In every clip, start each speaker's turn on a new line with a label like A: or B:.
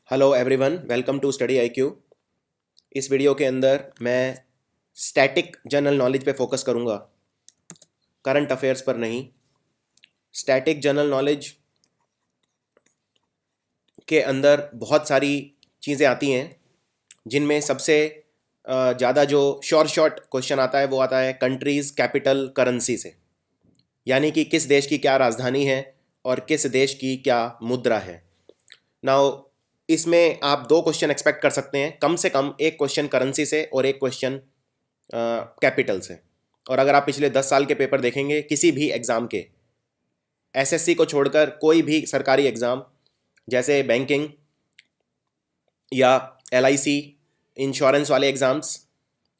A: Hello everyone, welcome to Study IQ. इस video के अंदर मैं स्टैटिक जनरल नॉलेज पे फोकस करूँगा, करंट अफेयर्स पर नहीं। स्टैटिक जनरल नॉलेज के अंदर बहुत सारी चीज़ें आती हैं, जिनमें सबसे ज़्यादा जो शॉर्ट क्वेश्चन आता है वो आता है कंट्रीज़ कैपिटल करेंसी से, यानी कि किस देश की क्या राजधानी है और किस देश की क्या मुद्रा है। नाउ इसमें आप दो क्वेश्चन एक्सपेक्ट कर सकते हैं, कम से कम एक क्वेश्चन करेंसी से और एक क्वेश्चन कैपिटल से। और अगर आप पिछले 10 साल के पेपर देखेंगे किसी भी एग्ज़ाम के, एसएससी को छोड़कर कोई भी सरकारी एग्ज़ाम जैसे बैंकिंग या एलआईसी, इंश्योरेंस वाले एग्ज़ाम्स,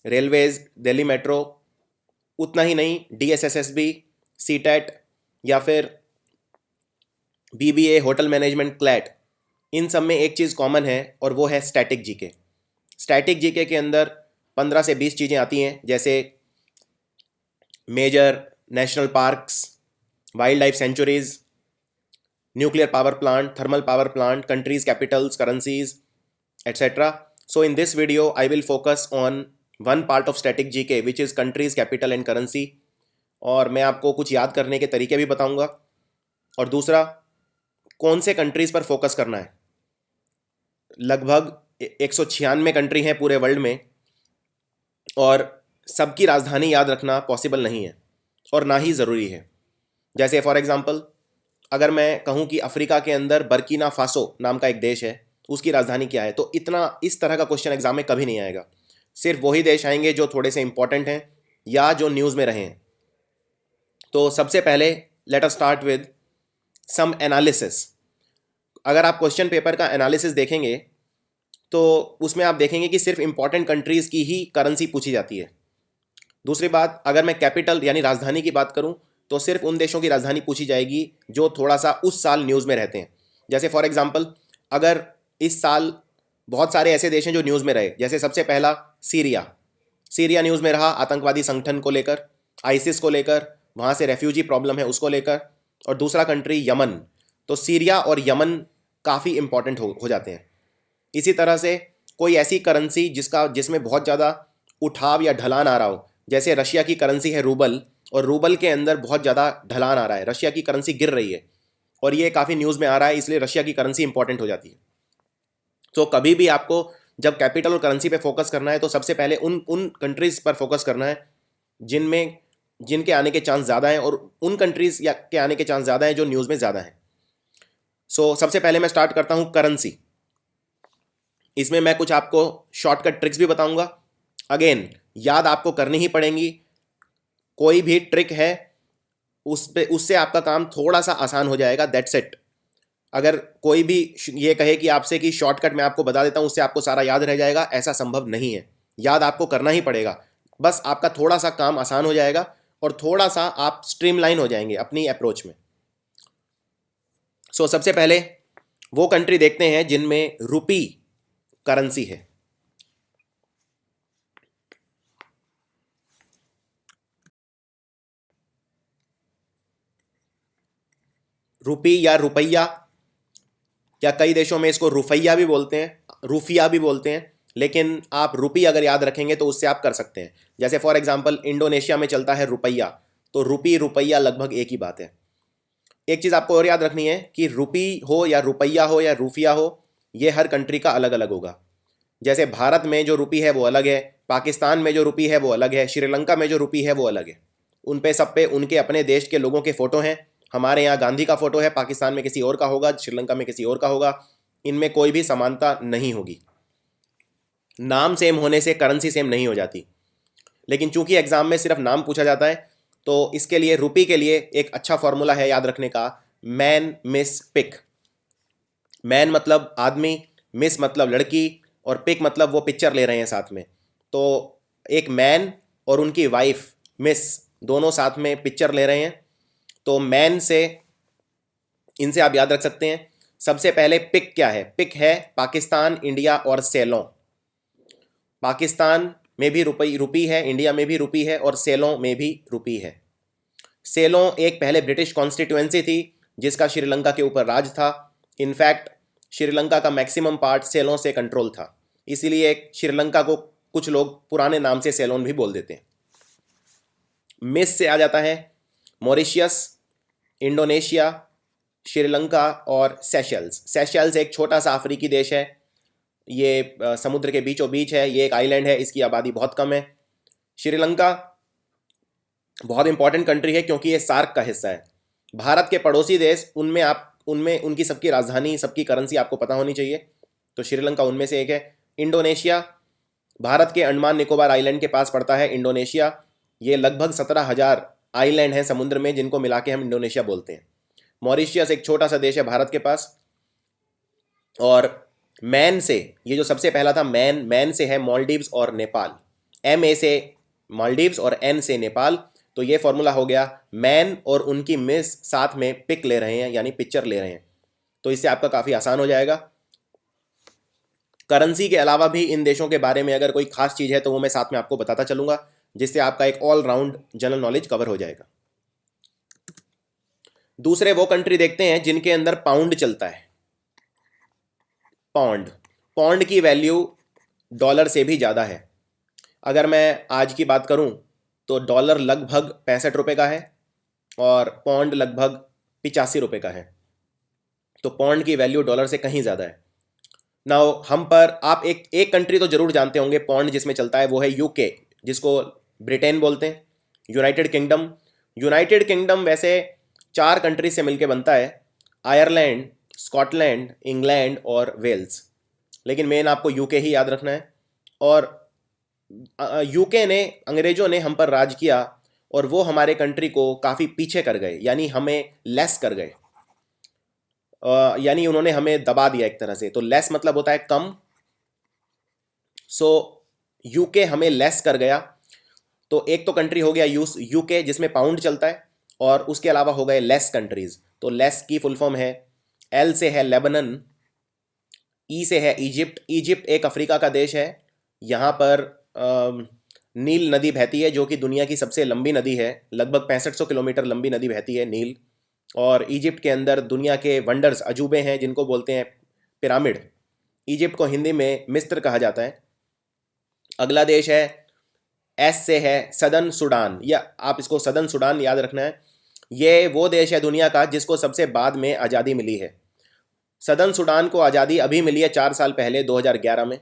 A: रेलवेज़, दिल्ली मेट्रो, उतना ही नहीं डीएसएसएसबी, सीटेट या फिर बीबीए, होटल मैनेजमेंट, क्लैट, इन सब में एक चीज़ कॉमन है और वो है स्टैटिक जीके। स्टैटिक जीके के अंदर 15 से 20 चीज़ें आती हैं, जैसे major national parks, wildlife sanctuaries, nuclear power plant, thermal power plant, countries capitals, currencies, etc. So in this video I will focus on one part of static GK which is countries, capital and currency, और मैं आपको कुछ याद करने के तरीके भी बताऊंगा, और दूसरा कौन से कंट्रीज पर फोकस करना है। लगभग 196 कंट्री हैं पूरे वर्ल्ड में, और सबकी राजधानी याद रखना पॉसिबल नहीं है और ना ही ज़रूरी है। जैसे फॉर एग्जांपल अगर मैं कहूं कि अफ्रीका के अंदर बर्किना फासो नाम का एक देश है, उसकी राजधानी क्या है, तो इतना इस तरह का क्वेश्चन एग्जाम में कभी नहीं आएगा। सिर्फ वही देश आएंगे जो थोड़े से इंपॉर्टेंट हैं या जो न्यूज़ में रहे हैं। तो सबसे पहले let us start with some analysis. अगर आप क्वेश्चन पेपर का एनालिसिस देखेंगे तो उसमें आप देखेंगे कि सिर्फ इंपॉर्टेंट कंट्रीज़ की ही करेंसी पूछी जाती है। दूसरी बात, अगर मैं कैपिटल यानी राजधानी की बात करूं तो सिर्फ उन देशों की राजधानी पूछी जाएगी जो थोड़ा सा उस साल न्यूज़ में रहते हैं। जैसे फॉर एग्जांपल अगर इस साल बहुत सारे ऐसे देश हैं जो न्यूज़ में रहे, जैसे सबसे पहला सीरिया न्यूज़ में रहा, आतंकवादी संगठन को लेकर, आईसिस को लेकर, वहाँ से रेफ्यूजी प्रॉब्लम है उसको लेकर। और दूसरा कंट्री यमन, तो सीरिया और यमन काफ़ी इंपॉर्टेंट हो जाते हैं। इसी तरह से कोई ऐसी करेंसी जिसमें बहुत ज़्यादा उठाव या ढलान आ रहा हो, जैसे रशिया की करेंसी है रूबल, और रूबल के अंदर बहुत ज़्यादा ढलान आ रहा है, रशिया की करेंसी गिर रही है और ये काफ़ी न्यूज़ में आ रहा है, इसलिए रशिया की करेंसी इंपॉर्टेंट हो जाती है। तो कभी भी आपको जब कैपिटल और करेंसी पे फोकस करना है तो सबसे पहले उन कंट्रीज़ पर फोकस करना है जिनके आने के चांस ज़्यादा हैं, और उन कंट्रीज़ या के आने के चांस ज़्यादा हैं जो न्यूज़ में ज़्यादा हैं। सो सबसे पहले मैं स्टार्ट करता हूँ करेंसी। इसमें मैं कुछ आपको शॉर्टकट ट्रिक्स भी बताऊंगा। अगेन याद आपको करनी ही पड़ेंगी, कोई भी ट्रिक है उससे आपका काम थोड़ा सा आसान हो जाएगा, दैट्स इट। अगर कोई भी ये कहे कि आपसे कि शॉर्टकट मैं आपको बता देता हूँ उससे आपको सारा याद रह जाएगा, ऐसा संभव नहीं है। याद आपको करना ही पड़ेगा, बस आपका थोड़ा सा काम आसान हो जाएगा और थोड़ा सा आप स्ट्रीमलाइन हो जाएंगे अपनी अप्रोच में। सबसे पहले वो कंट्री देखते हैं जिनमें रुपी करेंसी है। रुपी या रुपया, या कई देशों में इसको रुपया भी बोलते हैं, रुफिया भी बोलते हैं, लेकिन आप रुपी अगर याद रखेंगे तो उससे आप कर सकते हैं। जैसे फॉर एग्जांपल इंडोनेशिया में चलता है रुपया, तो रुपी रुपया लगभग एक ही बात है। एक चीज़ आपको और याद रखनी है कि रुपी हो या रुपया हो या रूफिया हो, ये हर कंट्री का अलग अलग होगा। जैसे भारत में जो रुपी है वो अलग है, पाकिस्तान में जो रुपी है वो अलग है, श्रीलंका में जो रुपी है वो अलग है। उन पे सब पे उनके अपने देश के लोगों के फ़ोटो हैं। हमारे यहाँ गांधी का फ़ोटो है, पाकिस्तान में किसी और का होगा, श्रीलंका में किसी और का होगा। इनमें कोई भी समानता नहीं होगी। नाम सेम होने से करेंसी सेम नहीं हो जाती, लेकिन चूंकि एग्ज़ाम में सिर्फ नाम पूछा जाता है तो इसके लिए रुपी के लिए एक अच्छा फॉर्मूला है याद रखने का, मैन मिस पिक। मैन मतलब आदमी, मिस मतलब लड़की, और पिक मतलब वो पिक्चर ले रहे हैं साथ में। तो एक मैन और उनकी वाइफ मिस दोनों साथ में पिक्चर ले रहे हैं, तो मैन से इनसे आप याद रख सकते हैं। सबसे पहले पिक क्या है, पिक है पाकिस्तान, इंडिया और सेलों। पाकिस्तान में भी रुपी है, इंडिया में भी रुपी है और सेलों में भी रुपी है। सेलों एक पहले ब्रिटिश कॉन्स्टिट्यूएंसी थी जिसका श्रीलंका के ऊपर राज था। इनफैक्ट श्रीलंका का मैक्सिमम पार्ट सेलों से कंट्रोल था, इसीलिए श्रीलंका को कुछ लोग पुराने नाम से सेलोन भी बोल देते हैं। मिस से आ जाता है मॉरिशियस, इंडोनेशिया, श्रीलंका और सेशल्स। सेशल्स एक छोटा सा अफ्रीकी देश है, ये समुद्र के बीचों बीच है, ये एक आइलैंड है, इसकी आबादी बहुत कम है। श्रीलंका बहुत इंपॉर्टेंट कंट्री है क्योंकि ये सार्क का हिस्सा है। भारत के पड़ोसी देश, उनमें उनकी सबकी राजधानी, सबकी करेंसी आपको पता होनी चाहिए, तो श्रीलंका उनमें से एक है। इंडोनेशिया, भारत के अंडमान निकोबार आइलैंड के पास पड़ता है इंडोनेशिया। ये लगभग 17,000 आइलैंड हैं समुद्र में, जिनको मिला के हम इंडोनेशिया बोलते हैं। मॉरिशियस एक छोटा सा देश है भारत के पास। और मैन से, ये जो सबसे पहला था मैन से है मालदीव्स और नेपाल। MA से मालदीव्स और N से नेपाल। तो ये फॉर्मूला हो गया, मैन और उनकी मिस साथ में पिक ले रहे हैं, यानी पिक्चर ले रहे हैं, तो इससे आपका काफ़ी आसान हो जाएगा। करेंसी के अलावा भी इन देशों के बारे में अगर कोई खास चीज़ है तो वो मैं साथ में आपको बताता चलूँगा, जिससे आपका एक all round general knowledge cover हो जाएगा। दूसरे वो कंट्री देखते हैं जिनके अंदर पाउंड चलता है। पाउंड की वैल्यू डॉलर से भी ज़्यादा है। अगर मैं आज की बात करूं तो डॉलर लगभग 65 रुपये का है और पाउंड लगभग 85 रुपये का है। तो पाउंड की वैल्यू डॉलर से कहीं ज़्यादा है। नाउ हम पर आप एक कंट्री तो ज़रूर जानते होंगे पाउंड जिसमें चलता है, वो है UK, जिसको ब्रिटेन बोलते हैं। यूनाइटेड किंगडम वैसे 4 कंट्री से मिलकर बनता है, आयरलैंड, स्कॉटलैंड, इंग्लैंड और वेल्स। लेकिन मेन आपको UK ही याद रखना है। और UK ने, अंग्रेज़ों ने हम पर राज किया और वो हमारे कंट्री को काफ़ी पीछे कर गए, यानी हमें लेस कर गए, यानी उन्होंने हमें दबा दिया एक तरह से। तो लेस मतलब होता है कम। सो UK हमें लेस कर गया। तो एक तो कंट्री हो गया UK जिसमें पाउंड चलता है, और उसके अलावा हो गए लेस कंट्रीज। तो लेस की फुल फॉर्म है, L से है लेबनन, E से है इजिप्ट। इजिप्ट एक अफ्रीका का देश है। यहाँ पर नील नदी बहती है, जो कि दुनिया की सबसे लंबी नदी है। लगभग 6500 किलोमीटर लंबी नदी बहती है नील। और इजिप्ट के अंदर दुनिया के वंडर्स, अजूबे हैं, जिनको बोलते हैं पिरामिड। इजिप्ट को हिंदी में मिस्र कहा जाता है। अगला देश है, S से है सदर्न सूडान, या आप इसको सदर्न सूडान याद रखना है। ये वो देश है दुनिया का जिसको सबसे बाद में आज़ादी मिली है। सदर्न सूडान को आज़ादी अभी मिली है 4 साल पहले, 2011 में।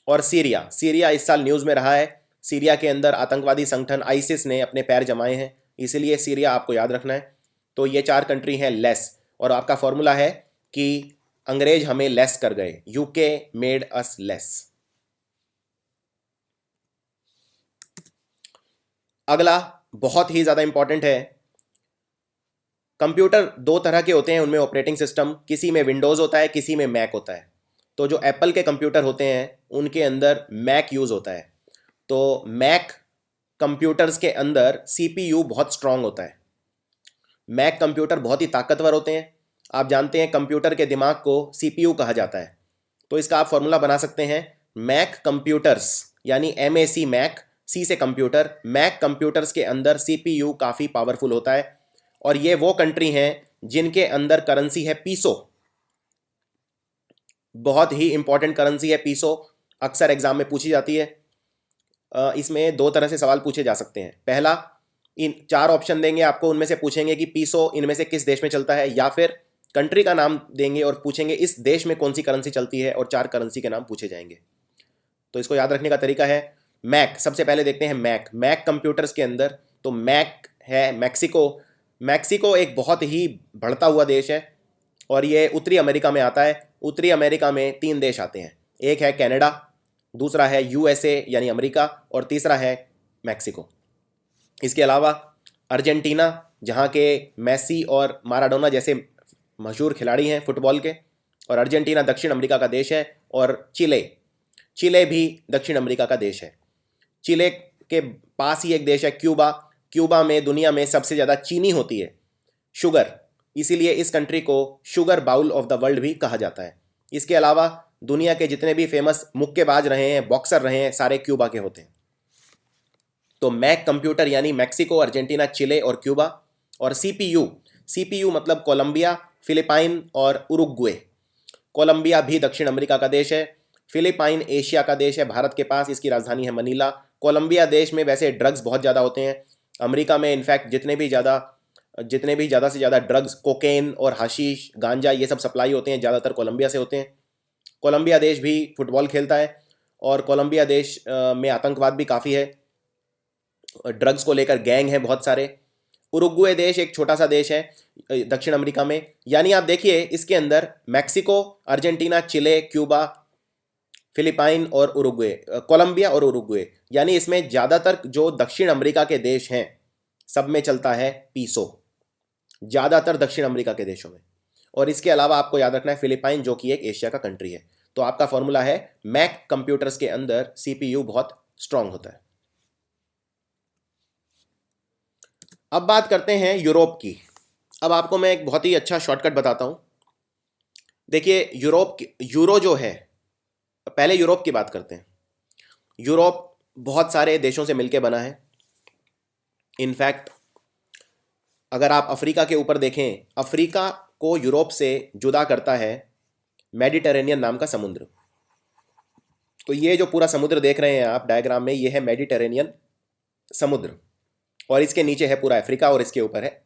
A: और सीरिया इस साल न्यूज़ में रहा है। सीरिया के अंदर आतंकवादी संगठन आईसिस ने अपने पैर जमाए हैं, इसीलिए सीरिया आपको याद रखना है। तो ये 4 कंट्री हैं लेस, और आपका फॉर्मूला है कि अंग्रेज हमें लेस कर गए, UK मेड अस लेस। अगला बहुत ही ज़्यादा इंपॉर्टेंट है। कंप्यूटर 2 तरह के होते हैं, उनमें ऑपरेटिंग सिस्टम, किसी में विंडोज़ होता है, किसी में मैक होता है। तो जो एप्पल के कंप्यूटर होते हैं उनके अंदर मैक यूज़ होता है। तो मैक कंप्यूटर्स के अंदर CPU बहुत स्ट्रांग होता है। मैक कंप्यूटर बहुत ही ताकतवर होते हैं। आप जानते हैं कंप्यूटर के दिमाग को CPU कहा जाता है। तो इसका आप फॉर्मूला बना सकते हैं, मैक कंप्यूटर्स, यानी MAC मैक, C से कंप्यूटर। मैक कंप्यूटर्स के अंदर CPU काफ़ी पावरफुल होता है। और ये वो कंट्री हैं जिनके अंदर करेंसी है पीसो। बहुत ही इंपॉर्टेंट करेंसी है पीसो, अक्सर एग्जाम में पूछी जाती है। इसमें 2 तरह से सवाल पूछे जा सकते हैं। पहला, इन 4 ऑप्शन देंगे आपको, उनमें से पूछेंगे कि पीसो इनमें से किस देश में चलता है, या फिर कंट्री का नाम देंगे और पूछेंगे इस देश में कौन सी करेंसी चलती है, और 4 करेंसी के नाम पूछे जाएंगे। तो इसको याद रखने का तरीका है मैक। सबसे पहले देखते हैं मैक कंप्यूटर्स के अंदर। तो मैक है मैक्सिको एक बहुत ही बढ़ता हुआ देश है, और ये उत्तरी अमेरिका में आता है। उत्तरी अमेरिका में 3 देश आते हैं, एक है कनाडा, दूसरा है USA यानी अमेरिका, और तीसरा है मैक्सिको। इसके अलावा अर्जेंटीना, जहाँ के मेसी और माराडोना जैसे मशहूर खिलाड़ी हैं फुटबॉल के, और अर्जेंटीना दक्षिण अमेरिका का देश है। और चिले भी दक्षिण अमेरिका का देश है। चिले के पास ही एक देश है क्यूबा में दुनिया में सबसे ज़्यादा चीनी होती है, शुगर, इसीलिए इस कंट्री को sugar bowl of the world भी कहा जाता है। इसके अलावा दुनिया के जितने भी फेमस मुक्केबाज रहे हैं, बॉक्सर रहे हैं, सारे क्यूबा के होते हैं। तो मैक कंप्यूटर यानी मैक्सिको, अर्जेंटीना, चिले और क्यूबा। और CPU मतलब कोलंबिया, फिलिपाइन और उरुग्वे। कोलंबिया भी दक्षिण अमेरिका का देश है। फिलीपाइन एशिया का देश है, भारत के पास, इसकी राजधानी है मनीला। कोलंबिया देश में वैसे ड्रग्स बहुत ज़्यादा होते हैं। अमेरिका में इनफैक्ट जितने भी ज़्यादा से ज़्यादा ड्रग्स, कोकेन और हशीश, गांजा, ये सब सप्लाई होते हैं ज़्यादातर कोलंबिया से होते हैं। कोलंबिया देश भी फुटबॉल खेलता है और कोलंबिया देश में आतंकवाद भी काफ़ी है, ड्रग्स को लेकर गैंग है बहुत सारे। उरुग्वे देश एक छोटा सा देश है दक्षिण अमेरिका में, यानी आप देखिए इसके अंदर मैक्सिको, अर्जेंटीना, चिले, क्यूबा, फिलीपाइन और उरुग्वे, कोलंबिया और उरुग्वे, यानी इसमें ज़्यादातर जो दक्षिण अमेरिका के देश हैं सब में चलता है पीसो, ज़्यादातर दक्षिण अमेरिका के देशों में। और इसके अलावा आपको याद रखना है फिलीपाइन जो कि एक एशिया का कंट्री है। तो आपका फॉर्मूला है मैक कंप्यूटर्स के अंदर सीपीयू बहुत स्ट्रांग होता है। अब बात करते हैं यूरोप की। अब आपको मैं एक बहुत ही अच्छा शॉर्टकट बताता हूं। देखिए यूरो जो है, पहले यूरोप की बात करते हैं। यूरोप बहुत सारे देशों से मिलकर बना है। इनफैक्ट अगर आप अफ्रीका के ऊपर देखें, अफ्रीका को यूरोप से जुदा करता है मेडिटेरेनियन नाम का समुद्र। तो ये जो पूरा समुद्र देख रहे हैं आप डायग्राम में, ये है मेडिटेरेनियन समुद्र, और इसके नीचे है पूरा अफ्रीका और इसके ऊपर है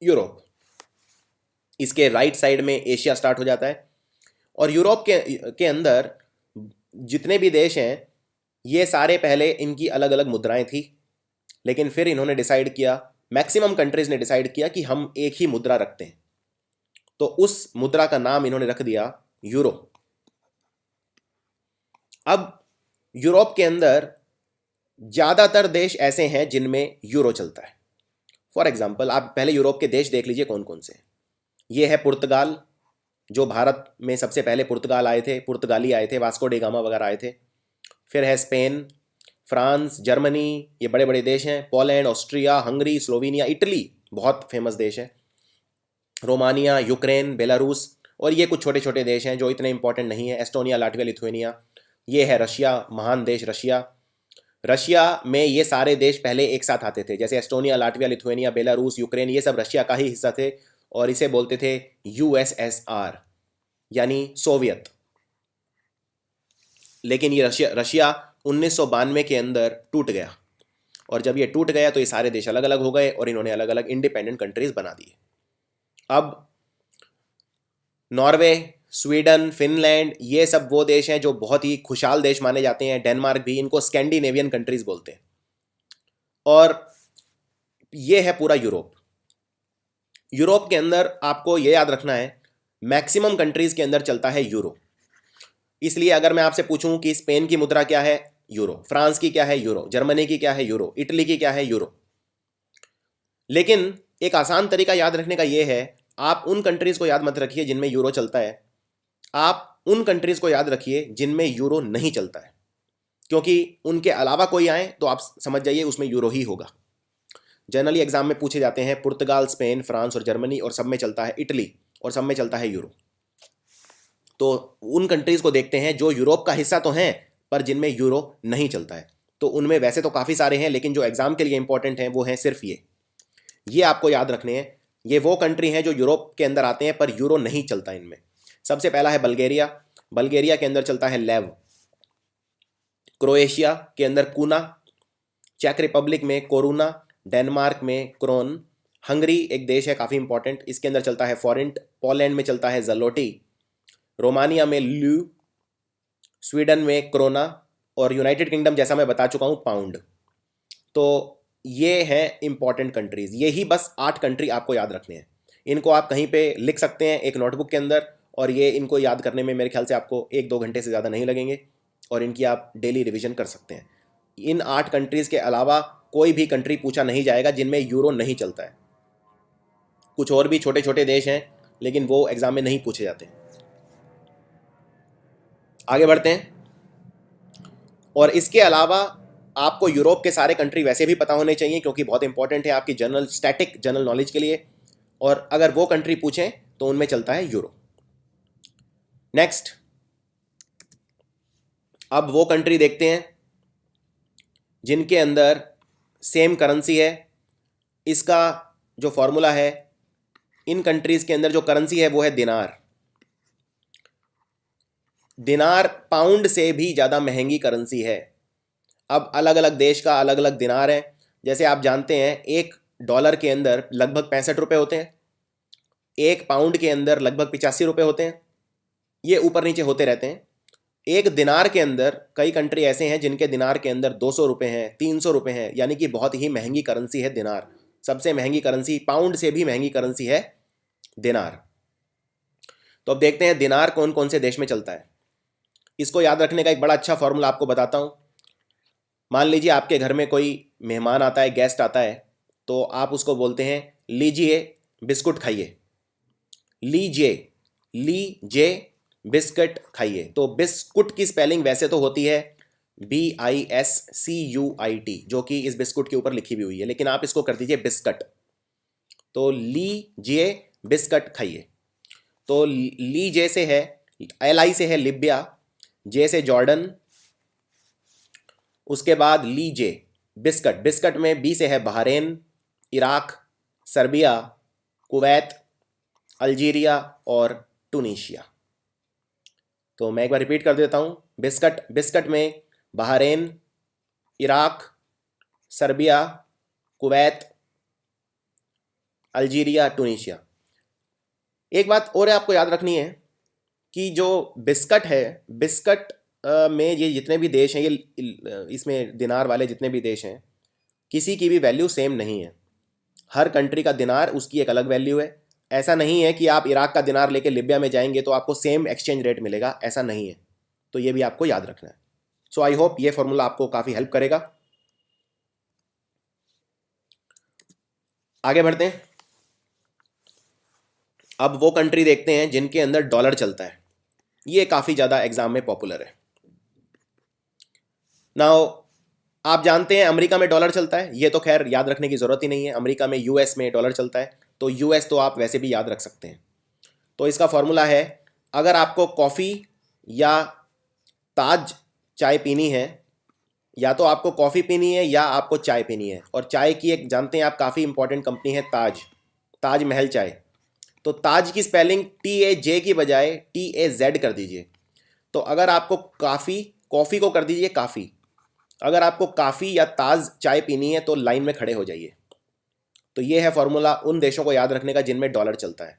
A: यूरोप। इसके राइट साइड में एशिया स्टार्ट हो जाता है। और यूरोप के अंदर जितने भी देश हैं, ये सारे पहले इनकी अलग अलग मुद्राएं थी, लेकिन फिर इन्होंने डिसाइड किया, मैक्सिमम कंट्रीज ने डिसाइड किया कि हम एक ही मुद्रा रखते हैं। तो उस मुद्रा का नाम इन्होंने रख दिया यूरो। अब यूरोप के अंदर ज़्यादातर देश ऐसे हैं जिनमें यूरो चलता है। फॉर एग्जाम्पल आप पहले यूरोप के देश देख लीजिए कौन कौन से हैं। ये है पुर्तगाल, जो भारत में सबसे पहले पुर्तगाल आए थे, पुर्तगाली आए थे, वास्को डे गामा वगैरह आए थे। फिर है स्पेन, फ्रांस, जर्मनी, ये बड़े बड़े देश हैं। Poland, Austria, Hungary, Slovenia, Italy बहुत फेमस देश है, रोमानिया, यूक्रेन, बेलारूस, और ये कुछ छोटे छोटे देश हैं जो इतने इंपॉर्टेंट नहीं है, एस्टोनिया, लाटविया, लिथुएनिया। ये है रशिया, महान देश रशिया। रशिया में ये सारे देश पहले एक साथ आते थे, जैसे Estonia, Latvia, Lithuania, Belarus, Ukraine, ये सब रशिया का ही हिस्सा थे और इसे बोलते थे यूएसएसआर यानी सोवियत। लेकिन ये रशिया 1992 के अंदर टूट गया, और जब ये टूट गया तो ये सारे देश अलग अलग हो गए और इन्होंने अलग अलग इंडिपेंडेंट कंट्रीज बना दिए। अब नॉर्वे, स्वीडन, फिनलैंड, ये सब वो देश हैं जो बहुत ही खुशहाल देश माने जाते हैं। डेनमार्क भी, इनको स्कैंडिनेवियन कंट्रीज बोलते हैं। और ये है पूरा यूरोप। यूरोप के अंदर आपको ये याद रखना है, मैक्सिमम कंट्रीज के अंदर चलता है यूरो। इसलिए अगर मैं आपसे पूछूं कि स्पेन की मुद्रा क्या है, यूरो। फ्रांस की क्या है, यूरो। जर्मनी की क्या है, यूरो। इटली की क्या है, यूरो। लेकिन एक आसान तरीका याद रखने का यह है, आप उन कंट्रीज को याद मत रखिए जिनमें यूरो चलता है, आप उन कंट्रीज को याद रखिए जिनमें यूरो नहीं चलता है, क्योंकि उनके अलावा कोई आए तो आप समझ जाइए उसमें यूरो ही होगा। जनरली एग्जाम में पूछे जाते हैं पुर्तगाल, स्पेन, फ्रांस और जर्मनी, और सब में चलता है इटली, और सब में चलता है यूरो। तो उन कंट्रीज को देखते हैं जो यूरोप का हिस्सा तो हैं पर जिनमें यूरो नहीं चलता है। तो उनमें वैसे तो काफ़ी सारे हैं, लेकिन जो एग्जाम के लिए इंपॉर्टेंट हैं वो हैं सिर्फ ये आपको याद रखने हैं। ये वो कंट्री हैं जो यूरोप के अंदर आते हैं पर यूरो नहीं चलता इनमें। सबसे पहला है बल्गेरिया। बल्गेरिया के अंदर चलता है लेव। क्रोएशिया के अंदर कूना। चेक रिपब्लिक में कोरुना। डेनमार्क में क्रोन। हंगरी एक देश है काफ़ी इंपॉर्टेंट, इसके अंदर चलता है फॉरेंट। पोलैंड में चलता है जलोटी। रोमानिया में ल्यू। स्वीडन में क्रोना। और यूनाइटेड किंगडम जैसा मैं बता चुका हूँ पाउंड। तो ये हैं इंपॉर्टेंट कंट्रीज। ये ही बस 8 कंट्री आपको याद रखने हैं। इनको आप कहीं पे लिख सकते हैं एक नोटबुक के अंदर, और ये इनको याद करने में मेरे ख्याल से आपको 1-2 घंटे से ज़्यादा नहीं लगेंगे, और इनकी आप डेली रिवीजन कर सकते हैं। इन 8 कंट्रीज़ के अलावा कोई भी कंट्री पूछा नहीं जाएगा जिनमें यूरो नहीं चलता है। कुछ और भी छोटे छोटे देश हैं लेकिन वो एग्जाम में नहीं पूछे जाते हैं। आगे बढ़ते हैं। और इसके अलावा आपको यूरोप के सारे कंट्री वैसे भी पता होने चाहिए, क्योंकि बहुत इंपॉर्टेंट है आपकी स्टैटिक जनरल नॉलेज के लिए, और अगर वो कंट्री पूछें तो उनमें चलता है यूरो। नेक्स्ट, अब वो कंट्री देखते हैं जिनके अंदर सेम करेंसी है। इसका जो फॉर्मूला है, इन कंट्रीज़ के अंदर जो करेंसी है वो है दिनार। दिनार पाउंड से भी ज़्यादा महंगी करेंसी है। अब अलग अलग देश का अलग अलग दिनार है। जैसे आप जानते हैं $1 के अंदर लगभग 65 रुपये होते हैं, 1 पाउंड के अंदर लगभग 85 रुपये होते हैं, ये ऊपर नीचे होते रहते हैं। एक दिनार के अंदर कई कंट्री ऐसे हैं जिनके दिनार के अंदर 200 रुपये हैं, 300 रुपये हैं, यानी कि बहुत ही महंगी करेंसी है दिनार। सबसे महंगी करेंसी, पाउंड से भी महंगी करेंसी है दिनार। तो अब देखते हैं दिनार कौन कौन से देश में चलता है। इसको याद रखने का एक बड़ा अच्छा फॉर्मूला आपको बताता हूँ। मान लीजिए आपके घर में कोई मेहमान आता है, गेस्ट आता है, तो आप उसको बोलते हैं लीजिए बिस्कुट खाइए, लीजिए बिस्कुट खाइए। तो बिस्कुट की स्पेलिंग वैसे तो होती है BISCUIT, जो कि इस बिस्कुट के ऊपर लिखी भी हुई है, लेकिन आप इसको कर दीजिए बिस्कट। तो लीजिए बिस्कट खाइए। तो लीजे से है, LI से है लिबिया, जे से जॉर्डन, उसके बाद लीजे बिस्कट। बिस्कट में बी से है Bahrain, Iraq, Serbia, Kuwait, Algeria और टूनीशिया। तो मैं एक बार रिपीट कर देता हूँ। बिस्कट में Bahrain, Iraq, Serbia, Kuwait, Algeria, टूनीशिया। एक बात और आपको याद रखनी है कि जो बिस्कट है, बिस्कट में ये जितने भी देश हैं, ये इसमें दिनार वाले जितने भी देश हैं, किसी की भी वैल्यू सेम नहीं है। हर कंट्री का दिनार उसकी एक अलग वैल्यू है। ऐसा नहीं है कि आप इराक का दिनार लेके लिबिया में जाएंगे तो आपको सेम एक्सचेंज रेट मिलेगा, ऐसा नहीं है। तो ये भी आपको याद रखना है। सो आई होप ये फॉर्मूला आपको काफ़ी हेल्प करेगा। आगे बढ़ते हैं। अब वो कंट्री देखते हैं जिनके अंदर डॉलर चलता है। ये काफ़ी ज़्यादा एग्जाम में पॉपुलर है। नाउ आप जानते हैं अमेरिका में डॉलर चलता है, ये तो खैर याद रखने की ज़रूरत ही नहीं है। अमेरिका में US में डॉलर चलता है, तो US तो आप वैसे भी याद रख सकते हैं। तो इसका फॉर्मूला है, अगर आपको कॉफ़ी या ताज चाय पीनी है, या तो आपको कॉफ़ी पीनी है या आपको चाय पीनी है, और चाय की एक जानते हैं आप काफ़ी इंपॉर्टेंट कंपनी है ताज महल चाय। तो ताज की स्पेलिंग TAJ की बजाय TAZ कर दीजिए। तो अगर आपको कॉफ़ी को कर दीजिए काफ़ी। अगर आपको काफ़ी या ताज चाय पीनी है तो लाइन में खड़े हो जाइए। तो ये है फॉर्मूला उन देशों को याद रखने का जिनमें डॉलर चलता है।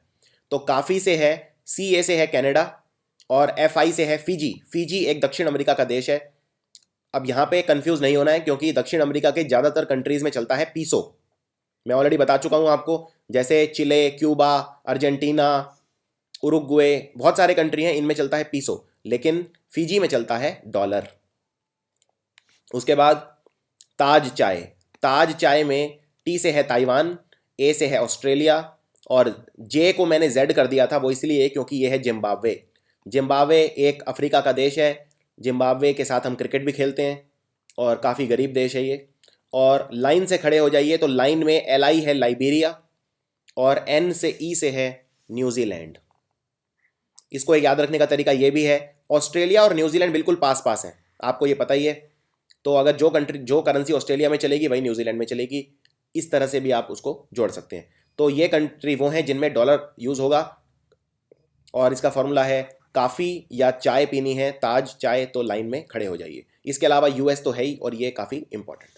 A: तो काफ़ी से है, CA से है कनाडा, और FI से है फिजी। फिजी एक दक्षिण अमेरिका का देश है। अब यहाँ पे कंफ्यूज नहीं होना है, क्योंकि दक्षिण अमेरिका के ज़्यादातर कंट्रीज़ में चलता है पीसो। मैं ऑलरेडी बता चुका हूँ आपको, जैसे चिले, क्यूबा, अर्जेंटीना, उरुग्वे, बहुत सारे कंट्री हैं, इनमें चलता है पीसो, लेकिन फिजी में चलता है डॉलर। उसके बाद ताज चाय में T से है ताइवान, A से है ऑस्ट्रेलिया, और J को मैंने Z कर दिया था, वो इसलिए क्योंकि ये है जिम्बाब्वे एक अफ्रीका का देश है। जिम्बाब्वे के साथ हम क्रिकेट भी खेलते हैं और काफ़ी गरीब देश है ये। और लाइन से खड़े हो जाइए, तो लाइन में LI है लाइबेरिया, और N से E से है न्यूजीलैंड। इसको एक याद रखने का तरीका ये भी है, ऑस्ट्रेलिया और न्यूजीलैंड बिल्कुल पास पास हैं, आपको ये पता ही है। तो अगर जो करेंसी ऑस्ट्रेलिया में चलेगी वही न्यूजीलैंड में चलेगी। इस तरह से भी आप उसको जोड़ सकते हैं। तो ये कंट्री वो हैं जिनमें डॉलर यूज़ होगा, और इसका फॉर्मूला है काफ़ी या चाय पीनी है, ताज चाय, तो लाइन में खड़े हो जाइए। इसके अलावा US तो है ही, और ये काफ़ी इंपॉर्टेंट।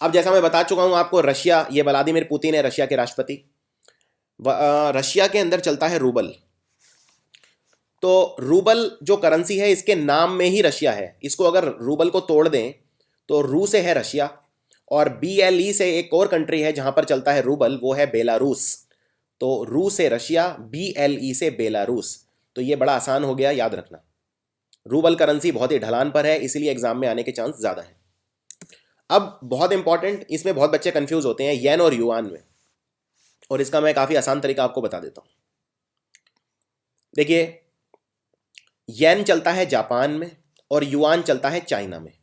A: अब जैसा मैं बता चुका हूँ आपको, रशिया, ये व्लादिमीर पुतिन है रशिया के राष्ट्रपति। रशिया के अंदर चलता है रूबल। तो रूबल जो करेंसी है, इसके नाम में ही रशिया है। इसको अगर रूबल को तोड़ दें तो रू से है रशिया, और BLE से एक और कंट्री है जहां पर चलता है रूबल, वो है बेलारूस। तो रू से रशिया, BLE से बेलारूस। तो ये बड़ा आसान हो गया याद रखना। रूबल करेंसी बहुत ही ढलान पर है, इसलिए एग्जाम में आने के चांस ज़्यादा हैं। अब बहुत इंपॉर्टेंट, इसमें बहुत बच्चे कंफ्यूज होते हैं येन और युआन में, और इसका मैं काफ़ी आसान तरीका आपको बता देता हूँ। देखिए, येन चलता है जापान में और युआन चलता है चाइना में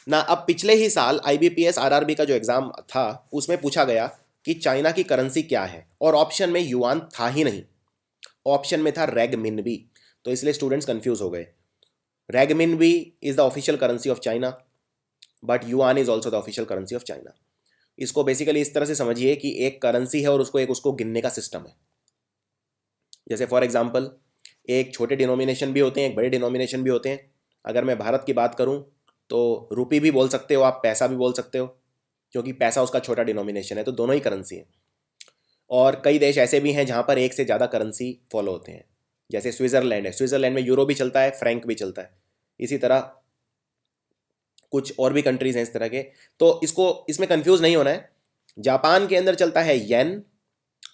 A: ना। अब पिछले ही साल IBPS RRB का जो एग्ज़ाम था उसमें पूछा गया कि चाइना की करेंसी क्या है, और ऑप्शन में युआन था ही नहीं, ऑप्शन में था रेगमिनबी। तो इसलिए स्टूडेंट्स कंफ्यूज हो गए। Renminbi is the official currency of China, but yuan is also the official currency of China. इसको बेसिकली इस तरह से समझिए कि एक करेंसी है और उसको गिनने का सिस्टम है। जैसे फॉर एग्जाम्पल, एक छोटे डिनोमिनेशन भी होते हैं, एक बड़े डिनोमिनेशन भी होते हैं। अगर मैं भारत की बात करूं तो रुपी भी बोल सकते हो आप, पैसा भी बोल सकते हो, क्योंकि पैसा उसका छोटा डिनोमिनेशन है, तो दोनों ही करेंसी हैं। और कई देश ऐसे भी हैं जहाँ पर एक से ज़्यादा करेंसी फॉलो होते हैं, जैसे स्विट्ज़रलैंड है, स्विट्ज़रलैंड में यूरो भी चलता है, फ्रैंक भी चलता है। इसी तरह कुछ और भी कंट्रीज हैं इस तरह के, तो इसमें कंफ्यूज नहीं होना है। जापान के अंदर चलता है येन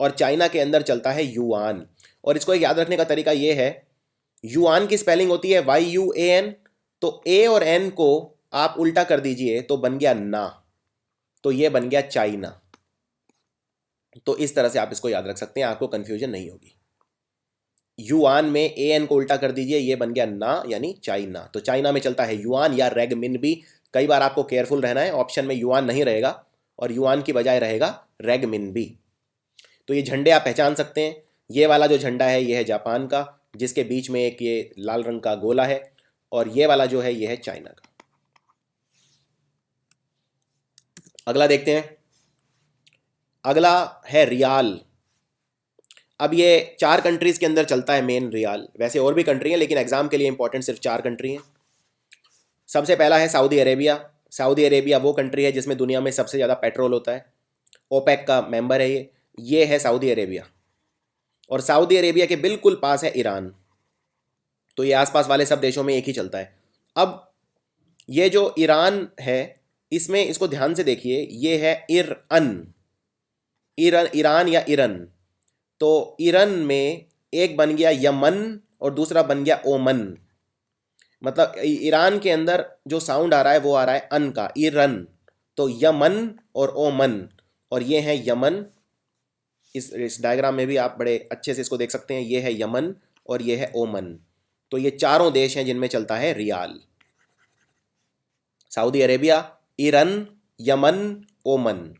A: और चाइना के अंदर चलता है युआन। और इसको एक याद रखने का तरीका ये है, युआन की स्पेलिंग होती है YUAN, तो ए और एन को आप उल्टा कर दीजिए तो बन गया ना, तो ये बन गया चाइना। तो इस तरह से आप इसको याद रख सकते हैं, आपको कंफ्यूजन नहीं होगी। युआन में ए एन को उल्टा कर दीजिए, ये बन गया ना यानी चाइना। तो चाइना में चलता है युआन या रेगमिन भी। कई बार आपको केयरफुल रहना है, ऑप्शन में युआन नहीं रहेगा और युआन की बजाय रहेगा रेगमिन भी। तो ये झंडे आप पहचान सकते हैं। ये वाला जो झंडा है ये है जापान का, जिसके बीच में एक ये लाल रंग का गोला है, और ये वाला जो है ये है चाइना का। अगला देखते हैं। अगला है रियाल। अब ये 4 कंट्रीज के अंदर चलता है मेन रियाल, वैसे और भी कंट्री हैं लेकिन एग्जाम के लिए इंपॉर्टेंट सिर्फ 4 कंट्री हैं। सबसे पहला है सऊदी अरेबिया। सऊदी अरेबिया वो कंट्री है जिसमें दुनिया में सबसे ज़्यादा पेट्रोल होता है, ओपेक का मेंबर है ये है सऊदी अरेबिया। और सऊदी अरेबिया के बिल्कुल पास है ईरान। तो ये आसपास वाले सब देशों में एक ही चलता है। अब ये जो ईरान है, इसमें इसको ध्यान से देखिए, ये है ईरान या ईरान। तो ईरान में एक बन गया यमन और दूसरा बन गया ओमन। मतलब ईरान के अंदर जो साउंड आ रहा है वो आ रहा है अन का, ईरान। तो यमन और ओमन, और ये है यमन। इस डायग्राम में भी आप बड़े अच्छे से इसको देख सकते हैं, ये है यमन और ये है ओमन। तो ये चारों देश हैं जिनमें चलता है riyal. Saudi Arabia, Iran, Yemen, Oman.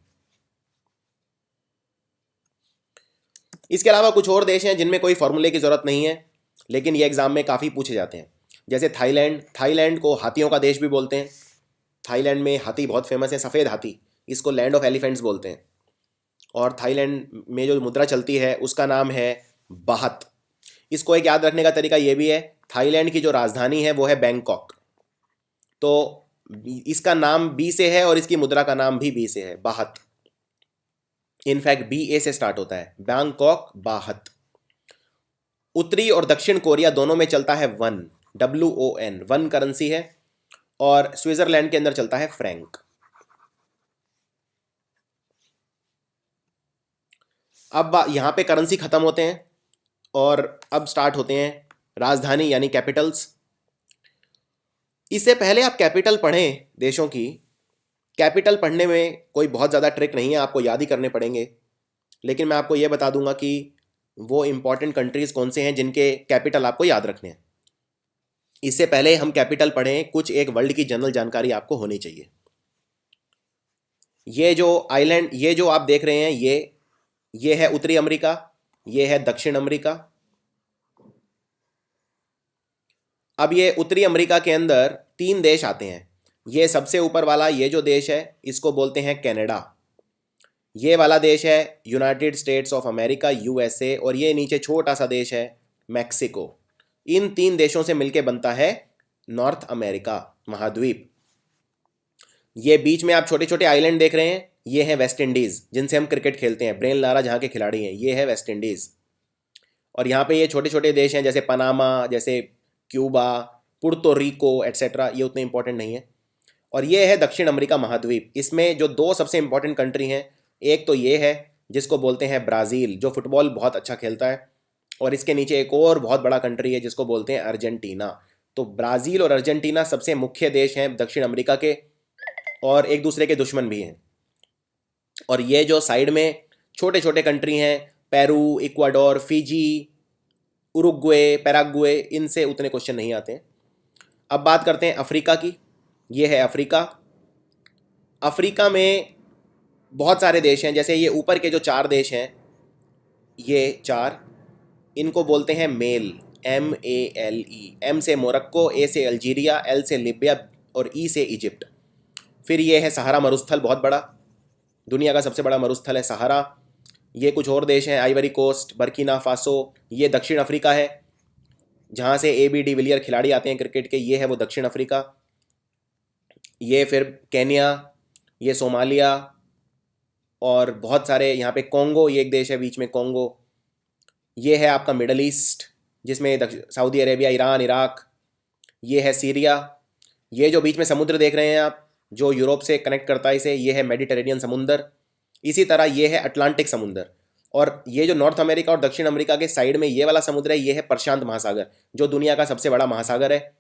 A: इसके अलावा कुछ और देश हैं जिनमें कोई फॉर्मूले की ज़रूरत नहीं है, लेकिन ये एग्ज़ाम में काफ़ी पूछे जाते हैं। जैसे थाईलैंड को हाथियों का देश भी बोलते हैं। थाईलैंड में हाथी बहुत फेमस है, सफ़ेद हाथी, इसको लैंड ऑफ एलिफेंट्स बोलते हैं। और थाईलैंड में जो मुद्रा चलती है उसका नाम है बाहत। इसको एक याद रखने का तरीका ये भी है, थाईलैंड की जो राजधानी है वो है बैंकॉक। तो इसका नाम बी से है और इसकी मुद्रा का नाम भी बी से है, बाहत। इनफैक्ट BA से स्टार्ट होता है, बैंकॉक, बाहत। उत्तरी और दक्षिण कोरिया दोनों में चलता है वन, WON, वन करेंसी है। और स्विट्जरलैंड के अंदर चलता है फ्रैंक। अब यहाँ पे करेंसी खत्म होते हैं और अब स्टार्ट होते हैं राजधानी यानी कैपिटल्स। इससे पहले आप कैपिटल पढ़ें देशों की। कैपिटल पढ़ने में कोई बहुत ज़्यादा ट्रिक नहीं है, आपको याद ही करने पड़ेंगे। लेकिन मैं आपको यह बता दूंगा कि वो इंपॉर्टेंट कंट्रीज़ कौन से हैं जिनके कैपिटल आपको याद रखने हैं। इससे पहले हम कैपिटल पढ़ें, कुछ एक वर्ल्ड की जनरल जानकारी आपको होनी चाहिए। ये जो आइलैंड, ये जो आप देख रहे हैं, ये है उत्तरी अमेरिका, ये है दक्षिण अमेरिका। अब ये उत्तरी अमेरिका के अंदर 3 देश आते हैं। ये सबसे ऊपर वाला ये जो देश है इसको बोलते हैं कनाडा। ये वाला देश है United states of America, USA। और ये नीचे छोटा सा देश है मैक्सिको। इन 3 देशों से मिलके बनता है नॉर्थ अमेरिका महाद्वीप। ये बीच में आप छोटे छोटे आइलैंड देख रहे हैं, ये है वेस्ट इंडीज़, जिनसे हम क्रिकेट खेलते हैं, ब्रेन लारा जहाँ के खिलाड़ी हैं, ये है वेस्ट इंडीज़। और यहाँ पे ये छोटे छोटे देश हैं जैसे पनामा, जैसे क्यूबा, पुर्तो रिको एट्सेट्रा, ये उतने इंपॉर्टेंट नहीं है। और ये है दक्षिण अमेरिका महाद्वीप। इसमें जो 2 सबसे इंपॉर्टेंट कंट्री हैं, एक तो ये है जिसको बोलते हैं ब्राज़ील, जो फुटबॉल बहुत अच्छा खेलता है। और इसके नीचे एक और बहुत बड़ा कंट्री है जिसको बोलते हैं अर्जेंटीना। तो ब्राज़ील और अर्जेंटीना सबसे मुख्य देश हैं दक्षिण अमेरिका के, और एक दूसरे के दुश्मन भी हैं। और ये जो साइड में छोटे छोटे कंट्री हैं, Peru, Ecuador, Fiji, Uruguay, Paraguay, इनसे उतने क्वेश्चन नहीं आते हैं। अब बात करते हैं अफ्रीका की। ये है अफ्रीका। अफ्रीका में बहुत सारे देश हैं, जैसे ये ऊपर के जो 4 देश हैं, ये 4, इनको बोलते हैं मेल, MALE। M से मोरक्को, A से अल्जीरिया, L से लीबिया और E से इजिप्ट। फिर ये है सहारा मरुस्थल, बहुत बड़ा, दुनिया का सबसे बड़ा मरुस्थल है सहारा। ये कुछ और देश हैं, आइवरी कोस्ट, बर्किना फासो, ये दक्षिण अफ्रीका है। जहाँ से AB डिविलियर खिलाड़ी आते हैं क्रिकेट के, ये है वो दक्षिण अफ्रीका, ये फिर केन्या, ये सोमालिया, और बहुत सारे यहाँ पे कोंगो, ये एक देश है बीच में कोंगो, ये है आपका मिडल ईस्ट जिसमें सऊदी अरेबिया, ईरान, इराक, ये है सीरिया, ये जो बीच में समुद्र देख रहे हैं आप जो यूरोप से कनेक्ट करता है इसे, ये है मेडिटेरेनियन समुंदर। इसी तरह ये है अटलांटिक समुंदर, और ये जो नॉर्थ अमेरिका और दक्षिण अमेरिका के साइड में ये वाला समुद्र है, ये है प्रशांत महासागर जो दुनिया का सबसे बड़ा महासागर है।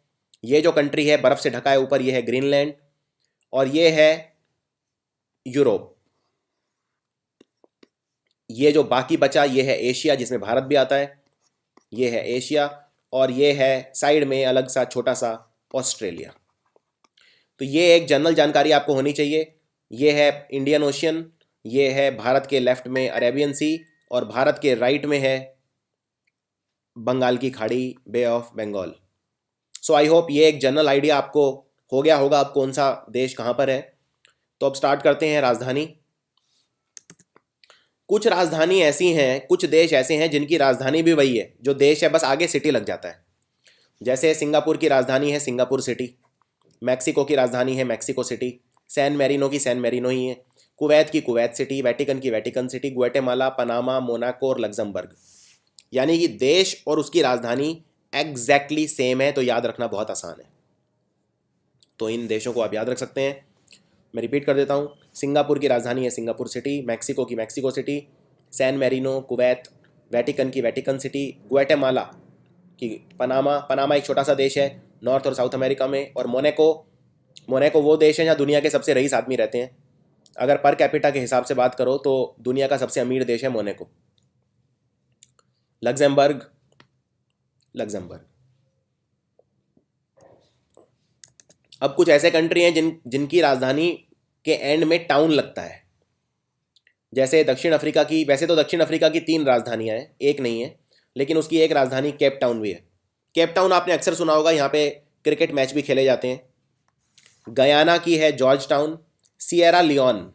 A: ये जो कंट्री है बर्फ से ढका है ऊपर, ये है ग्रीनलैंड, और ये है यूरोप। ये जो बाकी बचा ये है एशिया जिसमें भारत भी आता है, ये है एशिया, और ये है साइड में अलग सा छोटा सा ऑस्ट्रेलिया। तो ये एक जनरल जानकारी आपको होनी चाहिए। ये है इंडियन ओशियन, ये है भारत के लेफ्ट में अरेबियन सी, और भारत के राइट में है बंगाल की खाड़ी, bay of Bengal. So I hope ये एक जनरल आइडिया आपको हो गया होगा अब कौन सा देश कहाँ पर है। तो अब स्टार्ट करते हैं राजधानी। कुछ राजधानी ऐसी हैं, कुछ देश ऐसे हैं जिनकी राजधानी भी वही है जो देश है, बस आगे सिटी लग जाता है। जैसे सिंगापुर की राजधानी है सिंगापुर सिटी, मैक्सिको की राजधानी है मैक्सिको सिटी, सैन मैरिनो की सैन मैरिनो ही है, कुवैत की कुवैत सिटी, वेटिकन की Vatican City, Guatemala, Panama, Monaco और लग्जमबर्ग। यानी कि देश और उसकी राजधानी एग्जैक्टली सेम है, तो याद रखना बहुत आसान है। तो इन देशों को आप याद रख सकते हैं। मैं रिपीट कर देता हूँ, सिंगापुर की राजधानी है सिंगापुर सिटी, मैक्सिको की Mexico City, San Marino Kuwait, Vatican की वेटिकन सिटी, ग्वाटेमाला की पनामा, पनामा एक छोटा सा देश है नॉर्थ और साउथ अमेरिका में, और मोनाको, मोनाको वो देश है जहाँ दुनिया के सबसे रईस आदमी रहते हैं। अगर पर कैपिटा के हिसाब से बात करो तो दुनिया का सबसे अमीर देश है मोनाको। Luxembourg, Luxembourg. अब कुछ ऐसे कंट्री हैं जिनकी राजधानी के एंड में टाउन लगता है। जैसे दक्षिण अफ्रीका की, वैसे तो दक्षिण अफ्रीका की 3 राजधानियां हैं, एक नहीं है, लेकिन उसकी एक राजधानी केप टाउन भी है। केप टाउन आपने अक्सर सुना होगा, यहाँ पे क्रिकेट मैच भी खेले जाते हैं। गयाना की है Georgetown. Sierra Leone,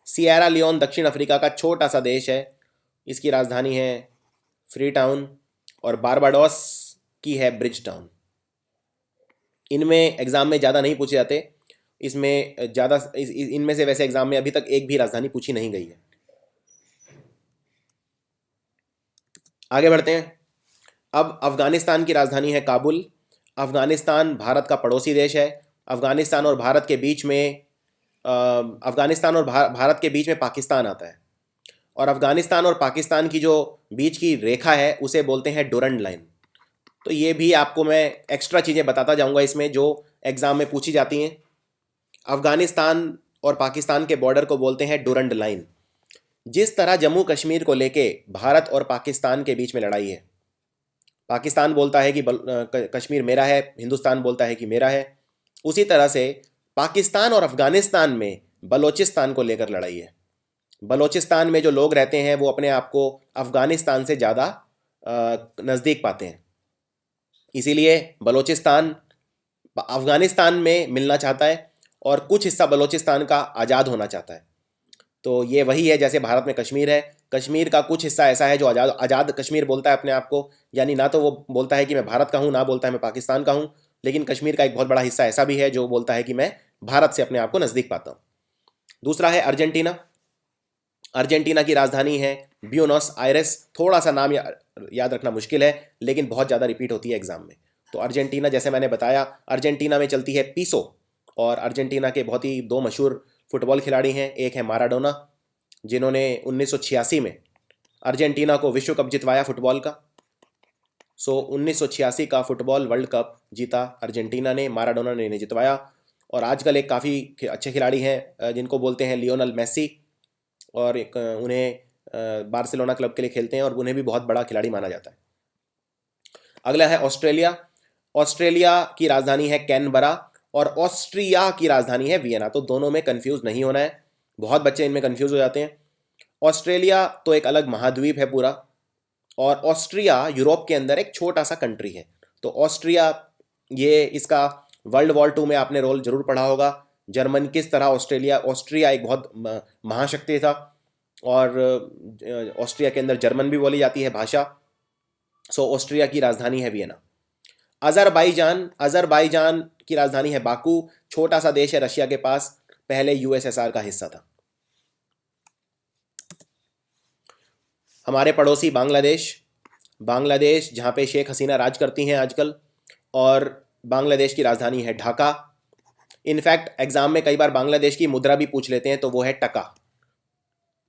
A: Sierra Leone दक्षिण अफ्रीका का छोटा सा देश है, इसकी राजधानी है फ्री टाउन। और बारबाडोस की है ब्रिज टाउन। इनमें एग्ज़ाम में ज़्यादा नहीं पूछे जाते, इसमें ज़्यादा इनमें से वैसे एग्ज़ाम में अभी तक एक भी राजधानी पूछी नहीं गई है। आगे बढ़ते हैं। अब अफ़गानिस्तान की राजधानी है काबुल। अफ़गानिस्तान भारत का पड़ोसी देश है। अफ़गानिस्तान और भारत के बीच में अफ़गानिस्तान और भारत के बीच में पाकिस्तान आता है, और अफ़गानिस्तान और पाकिस्तान की जो बीच की रेखा है उसे बोलते हैं डुरंड लाइन। तो ये भी आपको मैं एक्स्ट्रा चीज़ें बताता जाऊंगा इसमें जो एग्ज़ाम में पूछी जाती हैं। अफ़गानिस्तान और पाकिस्तान के बॉर्डर को बोलते हैं डुरंड लाइन। जिस तरह जम्मू कश्मीर को लेके भारत और पाकिस्तान के बीच में लड़ाई है, पाकिस्तान बोलता है कि कश्मीर मेरा है, हिंदुस्तान बोलता है कि मेरा है, उसी तरह से पाकिस्तान और अफ़गानिस्तान में बलोचिस्तान को लेकर लड़ाई है। बलोचिस्तान में जो लोग रहते हैं वो अपने आप को अफ़गानिस्तान से ज़्यादा नज़दीक पाते हैं, इसीलिए बलोचिस्तान अफ़गानिस्तान में मिलना चाहता है और कुछ हिस्सा बलोचिस्तान का आज़ाद होना चाहता है। तो ये वही है जैसे भारत में कश्मीर है, कश्मीर का कुछ हिस्सा ऐसा है जो आज़ाद कश्मीर बोलता है अपने आप को, यानी ना तो वो बोलता है कि मैं भारत का हूँ, ना बोलता है मैं पाकिस्तान का हूँ, लेकिन कश्मीर का एक बहुत बड़ा हिस्सा ऐसा भी है जो बोलता है कि मैं भारत से अपने आप को नज़दीक पाता हूँ। दूसरा है अर्जेंटीना। अर्जेंटीना की राजधानी है ब्यूनोस आयरेस। थोड़ा सा नाम याद रखना मुश्किल है, लेकिन बहुत ज़्यादा रिपीट होती है एग्जाम में। तो अर्जेंटीना, जैसे मैंने बताया, अर्जेंटीना में चलती है पीसो, और अर्जेंटीना के बहुत ही 2 मशहूर फुटबॉल खिलाड़ी हैं। एक है माराडोना, जिन्होंने 1986 में अर्जेंटीना को विश्व कप जितवाया फुटबॉल का। 1986 का फुटबॉल वर्ल्ड कप जीता अर्जेंटीना ने, माराडोना ने जितवाया। और आजकल एक काफ़ी अच्छे खिलाड़ी हैं जिनको बोलते हैं लियोनल मेसी, और एक उन्हें बार्सिलोना क्लब के लिए खेलते हैं और उन्हें भी बहुत बड़ा खिलाड़ी माना जाता है। अगला है ऑस्ट्रेलिया। ऑस्ट्रेलिया की राजधानी है कैनबरा, और ऑस्ट्रिया की राजधानी है वियना। तो दोनों में कंफ्यूज नहीं होना है, बहुत बच्चे इनमें कंफ्यूज हो जाते हैं। ऑस्ट्रेलिया तो एक अलग महाद्वीप है पूरा, और ऑस्ट्रिया यूरोप के अंदर एक छोटा सा कंट्री है। तो ऑस्ट्रिया, ये इसका वर्ल्ड वॉर 2 में आपने रोल जरूर पढ़ा होगा, जर्मन किस तरह ऑस्ट्रिया एक बहुत महाशक्ति था, और ऑस्ट्रिया के अंदर जर्मन भी बोली जाती है भाषा। ऑस्ट्रिया की राजधानी है वियना। अजरबैजान, अजरबैजान की राजधानी है बाकू। छोटा सा देश है रशिया के पास, पहले यूएसएसआर का हिस्सा था। हमारे पड़ोसी बांग्लादेश, बांग्लादेश जहाँ पे शेख हसीना राज करती हैं आजकल, और बांग्लादेश की राजधानी है ढाका। इनफैक्ट एग्जाम में कई बार बांग्लादेश की मुद्रा भी पूछ लेते हैं, तो वो है टका।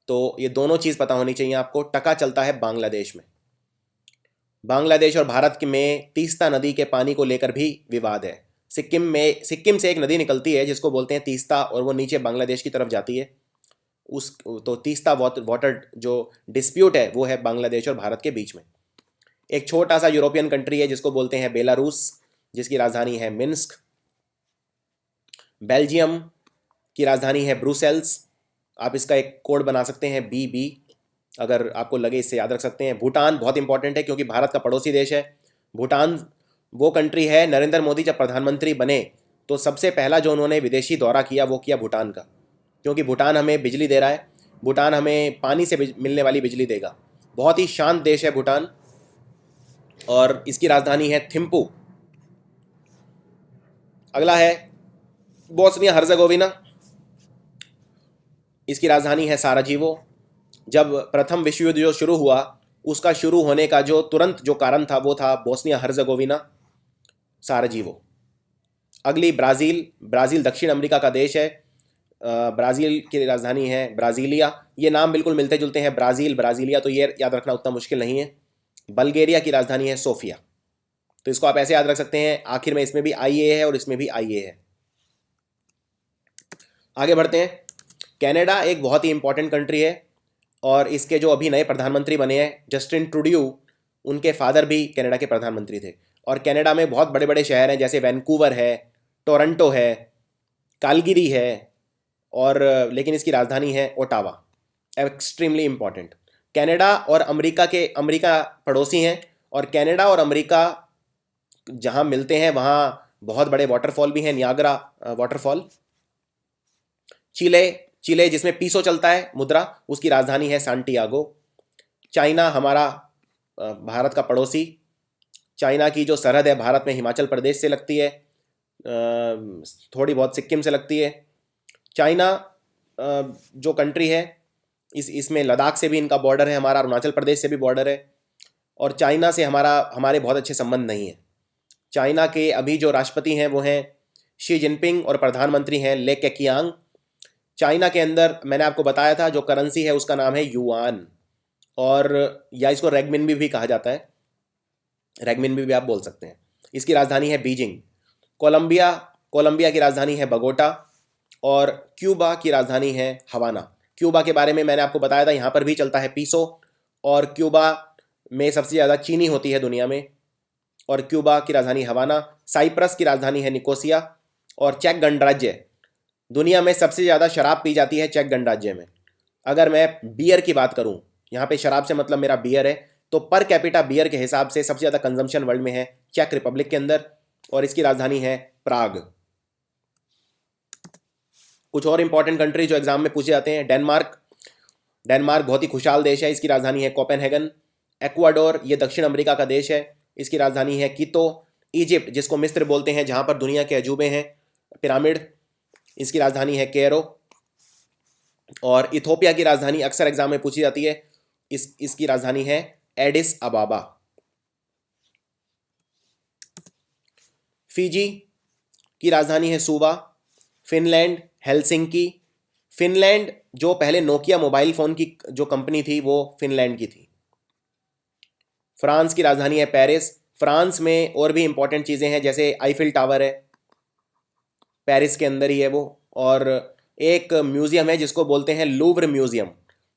A: तो ये दोनों चीज़ पता होनी चाहिए आपको। टका चलता है बांग्लादेश में। बांग्लादेश और भारत में तीस्ता नदी के पानी को लेकर भी विवाद है। सिक्किम से एक नदी निकलती है जिसको बोलते हैं तीस्ता, और वो नीचे बांग्लादेश की तरफ जाती है। तो तीस्ता वाटर जो डिस्प्यूट है वो है बांग्लादेश और भारत के बीच में। एक छोटा सा यूरोपियन कंट्री है जिसको बोलते हैं बेलारूस, जिसकी राजधानी है मिन्स्क। बेल्जियम की राजधानी है ब्रुसेल्स। आप इसका एक कोड बना सकते हैं BB, अगर आपको लगे इससे याद रख सकते हैं। भूटान बहुत इंपॉर्टेंट है क्योंकि भारत का पड़ोसी देश है। भूटान वो कंट्री है, नरेंद्र मोदी जब प्रधानमंत्री बने तो सबसे पहला जो उन्होंने विदेशी दौरा किया वो किया भूटान का, क्योंकि भूटान हमें बिजली दे रहा है। भूटान हमें पानी से मिलने वाली बिजली देगा। बहुत ही शांत देश है भूटान, और इसकी राजधानी है थिम्पू। अगला है बोस्निया हर्जेगोविना, इसकी राजधानी है साराजीवो। जब प्रथम विश्व युद्ध जो शुरू हुआ, उसका शुरू होने का जो तुरंत जो कारण था वो था बोस्निया हर्जेगोविना, साराजीवो। अगली ब्राज़ील, ब्राज़ील दक्षिण अमेरिका का देश है। ब्राज़ील की राजधानी है ब्राज़ीलिया। ये नाम बिल्कुल मिलते जुलते हैं, ब्राज़ील, ब्राज़ीलिया, तो ये याद रखना उतना मुश्किल नहीं है। बल्गेरिया की राजधानी है सोफिया। तो इसको आप ऐसे याद रख सकते हैं, आखिर में इसमें भी IA है और इसमें भी IA है। आगे बढ़ते हैं। कनाडा एक बहुत ही इंपॉर्टेंट कंट्री है, और इसके जो अभी नए प्रधानमंत्री बने हैं जस्टिन ट्रूडियो, उनके फादर भी कनाडा के प्रधानमंत्री थे। और कनाडा में बहुत बड़े बड़े शहर हैं, जैसे वैंकूवर है, टोरंटो है, कालगिरी है, और लेकिन इसकी राजधानी है ओटावा। Extremely important. कनाडा और अमेरिका पड़ोसी हैं, और कनाडा और अमेरिका जहाँ मिलते हैं वहाँ बहुत बड़े वाटरफॉल भी हैं, नियाग्रा वाटरफॉल। चिले जिसमें पीसो चलता है मुद्रा, उसकी राजधानी है सांटियागो। चाइना हमारा भारत का पड़ोसी। चाइना की जो सरहद है भारत में हिमाचल प्रदेश से लगती है, थोड़ी बहुत सिक्किम से लगती है। चाइना जो कंट्री है, इसमें लद्दाख से भी इनका बॉर्डर है, हमारा अरुणाचल प्रदेश से भी बॉर्डर है। और चाइना से हमारे बहुत अच्छे संबंध नहीं है। चाइना के अभी जो राष्ट्रपति हैं वो हैं शी जिनपिंग, और प्रधानमंत्री हैं ले केकियांग। चाइना के अंदर मैंने आपको बताया था जो करेंसी है उसका नाम है युआन, और या इसको रेगमिनबी भी कहा जाता है, रेगमिनबी भी आप बोल सकते हैं। इसकी राजधानी है बीजिंग। कोलंबिया की राजधानी है बगोटा, और क्यूबा की राजधानी है हवाना। क्यूबा के बारे में मैंने आपको बताया था, यहाँ पर भी चलता है पीसो, और क्यूबा में सबसे ज़्यादा चीनी होती है दुनिया में, और क्यूबा की राजधानी हवाना। साइप्रस की राजधानी है निकोसिया, और चेक गणराज्य, दुनिया में सबसे ज़्यादा शराब पी जाती है चेक गणराज्य में। अगर मैं बियर की बात करूं, यहाँ पे शराब से मतलब मेरा बियर है, तो पर कैपिटा बियर के हिसाब से सबसे ज़्यादा कंजम्पशन वर्ल्ड में है चेक रिपब्लिक के अंदर, और इसकी राजधानी है प्राग। कुछ और इंपॉर्टेंट कंट्री जो एग्जाम में पूछे जाते हैं, डेनमार्क बहुत ही खुशहाल देश है, इसकी राजधानी है कोपेनहेगन। एक्वाडोर, ये दक्षिण अमेरिका का देश है, इसकी राजधानी है कीतो। इजिप्ट, जिसको मिस्र बोलते हैं, जहाँ पर दुनिया के अजूबे हैं पिरामिड, इसकी राजधानी है कैरो। और इथोपिया की राजधानी अक्सर एग्जाम में पूछी जाती है, इसकी राजधानी है एडिस अबाबा। फिजी की राजधानी है सुवा। Finland Helsinki. फिनलैंड जो पहले नोकिया मोबाइल फोन की जो कंपनी थी वो फिनलैंड की थी। फ्रांस की राजधानी है पेरिस। फ्रांस में और भी इंपॉर्टेंट चीज़ें हैं, जैसे आईफिल टावर है, पेरिस के अंदर ही है वो। और एक म्यूज़ियम है जिसको बोलते हैं लूव्र म्यूज़ियम,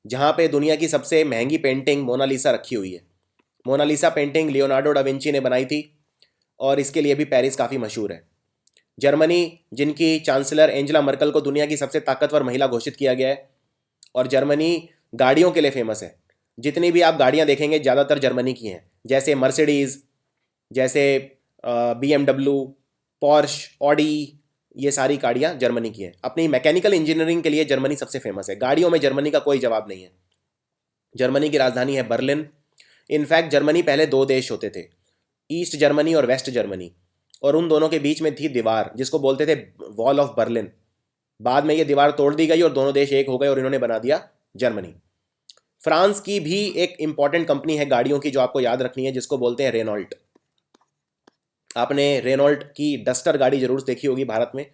A: जहाँ पे दुनिया की सबसे महंगी पेंटिंग मोनालिसा रखी हुई है। Mona Lisa painting Leonardo da Vinci ने बनाई थी, और इसके लिए भी पेरिस काफ़ी मशहूर है। जर्मनी, जिनकी चांसलर एंजेला मर्कल को दुनिया की सबसे ताकतवर महिला घोषित किया गया है, और जर्मनी गाड़ियों के लिए फेमस है। जितनी भी आप गाड़ियाँ देखेंगे ज़्यादातर जर्मनी की हैं, जैसे मर्सिडीज़, जैसे BMW, पॉर्श, ऑडी, ये सारी गाड़ियाँ जर्मनी की हैं। अपनी मैकेनिकल इंजीनियरिंग के लिए जर्मनी सबसे फेमस है। गाड़ियों में जर्मनी का कोई जवाब नहीं है। जर्मनी की राजधानी है बर्लिन। इनफैक्ट जर्मनी पहले दो देश होते थे, ईस्ट जर्मनी और वेस्ट जर्मनी, और उन दोनों के बीच में थी दीवार जिसको बोलते थे वॉल ऑफ बर्लिन। बाद में ये दीवार तोड़ दी गई और दोनों देश एक हो गए और इन्होंने बना दिया जर्मनी। फ्रांस की भी एक इंपॉर्टेंट कंपनी है गाड़ियों की जो आपको याद रखनी है, जिसको बोलते हैं रेनॉल्ट। आपने रेनॉल्ट की डस्टर गाड़ी जरूर देखी होगी भारत में,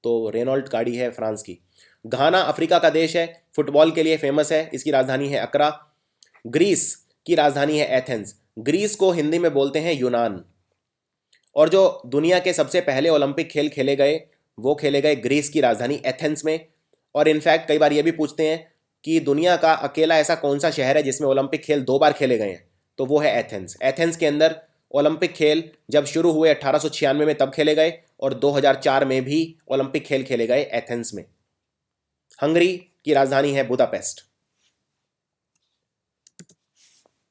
A: तो रेनॉल्ट गाड़ी है फ्रांस की। घाना अफ्रीका का देश है, फुटबॉल के लिए फेमस है, इसकी राजधानी है अकरा। ग्रीस की राजधानी है एथेंस। ग्रीस को हिंदी में बोलते हैं यूनान। और जो दुनिया के सबसे पहले ओलंपिक खेल खेले गए वो खेले गए ग्रीस की राजधानी एथेंस में। और इनफैक्ट कई बार ये भी पूछते हैं कि दुनिया का अकेला ऐसा कौन सा शहर है जिसमें ओलंपिक खेल 2 बार खेले गए हैं, तो वो है एथेंस। एथेंस के अंदर ओलंपिक खेल जब शुरू हुए 1896 में तब खेले गए, और 2004 में भी ओलंपिक खेल खेले गए एथेंस में। हंगरी की राजधानी है बुदापेस्ट।